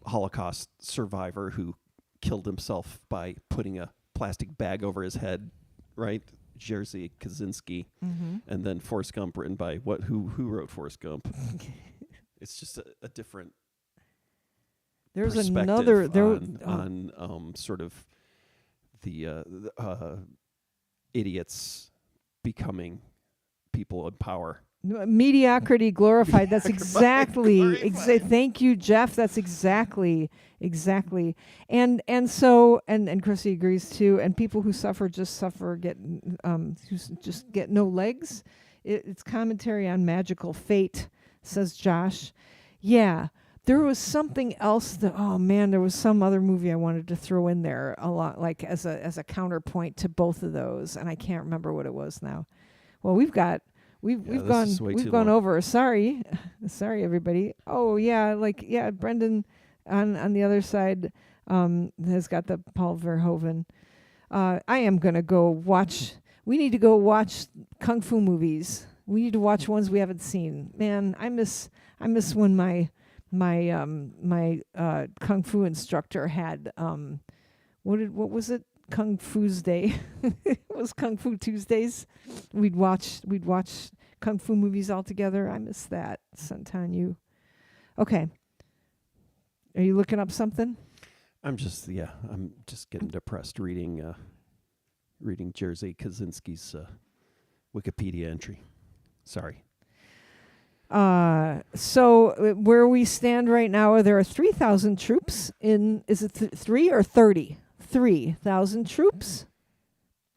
Holocaust survivor who killed himself by putting a plastic bag over his head, right? Jerzy Kaczynski, and then Forrest Gump, written by who wrote Forrest Gump? It's just a different. There's another on sort of the idiots becoming people in power. Mediocrity glorified. That's exactly. Thank you, Jeff. That's exactly. And Chrissy agrees too. And people who suffer get no legs. It's commentary on magical fate, says Josh. Yeah. There was something else there was some other movie I wanted to throw in there a lot, like as a counterpoint to both of those, and I can't remember what it was now. Well, we've gone over. Sorry everybody. Oh yeah, Brendan on the other side has got the Paul Verhoeven. I am gonna go watch. We need to go watch kung fu movies. We need to watch ones we haven't seen. Man, I miss when my kung fu instructor had what was it? Kung Fu's Day. It was Kung Fu Tuesdays. We'd watch kung fu movies altogether. I miss that. Suntan Yu. Okay. Are you looking up something? I'm just getting depressed reading Jerzy Kaczynski's Wikipedia entry. Sorry. So where we stand right now, there are 3,000 troops in. Is it 3 or 30? 3,000 troops,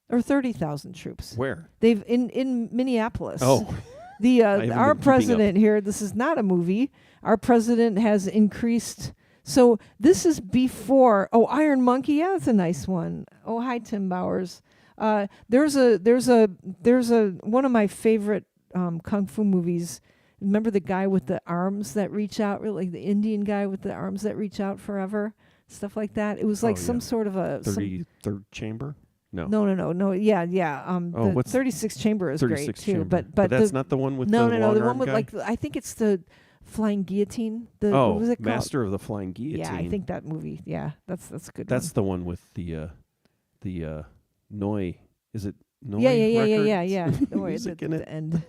or 30,000 troops. Where? They've in Minneapolis. Oh. Our president here. This is not a movie. Our president has increased. So this is before. Oh, Iron Monkey. Yeah, that's a nice one. Oh, hi, Tim Bowers. There's a one of my favorite kung fu movies. Remember the guy with the arms that reach out, really, the Indian guy with the arms that reach out forever, stuff like that. It was like some sort of a 33rd chamber. No. No. Yeah. The what's 36 chamber is great too. Chamber. But that's not the one with no. the The one with guy? I think it's the flying guillotine. What was it called? Master of the Flying Guillotine. Yeah, I think that movie. Yeah, that's a good. That's the one with the Noi. Is it Noi? Yeah. Don't worry, Music at in the it. end.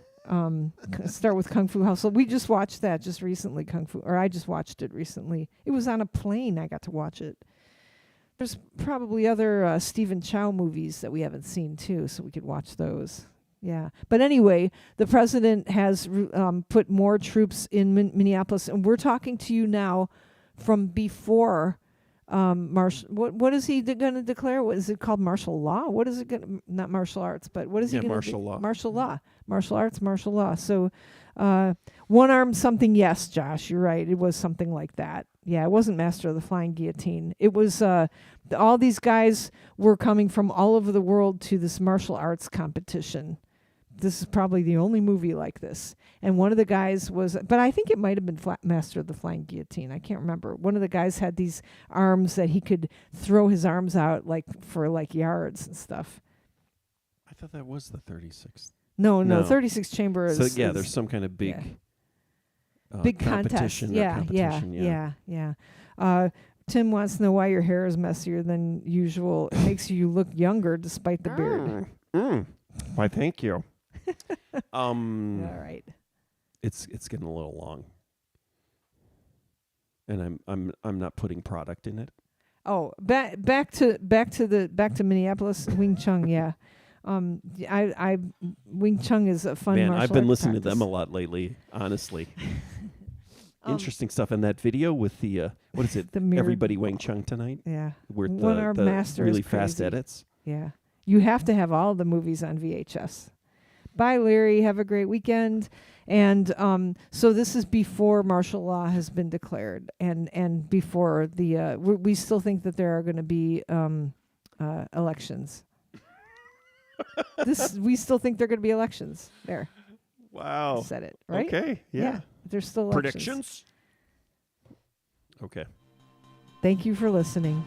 Start with Kung Fu Hustle. We just watched that just recently. I just watched it recently. It was on a plane. I got to watch it. There's probably other Stephen Chow movies that we haven't seen too, so we could watch those. Yeah. But anyway, the president has put more troops in Minneapolis, and we're talking to you now from before what is he going to declare? What is it called? Martial law? What is it going? Not martial arts, but what is he going to? Martial law. Martial law. Martial arts. Martial law. So, one arm something. Yes, Josh, you're right. It was something like that. Yeah, it wasn't Master of the Flying Guillotine. It was all these guys were coming from all over the world to this martial arts competition. This is probably the only movie like this. And one of the guys was, but I think it might have been Master of the Flying Guillotine. I can't remember. One of the guys had these arms that he could throw his arms out for yards and stuff. I thought that was the 36th. No. 36 chamber is. So there's some kind of big contest. Yeah. Tim wants to know why your hair is messier than usual. It makes you look younger despite the beard. Why, thank you. All right. It's getting a little long, and I'm not putting product in it. Oh, back to Minneapolis. Wing Chun, yeah. I Wing Chun is a fun. Man, martial I've been art listening to practice. them a lot lately. Honestly, interesting stuff. And that video with the what is it? Everybody Wing Chun tonight. Yeah. Where the master really is fast crazy. edits. Yeah. You have to have all the movies on VHS. Bye, Larry. Have a great weekend. And so this is before martial law has been declared, and before the we still think that there are going to be elections. We still think there are going to be elections. There. Wow. I said it right. Okay. Yeah. There's still elections. Predictions. Okay. Thank you for listening.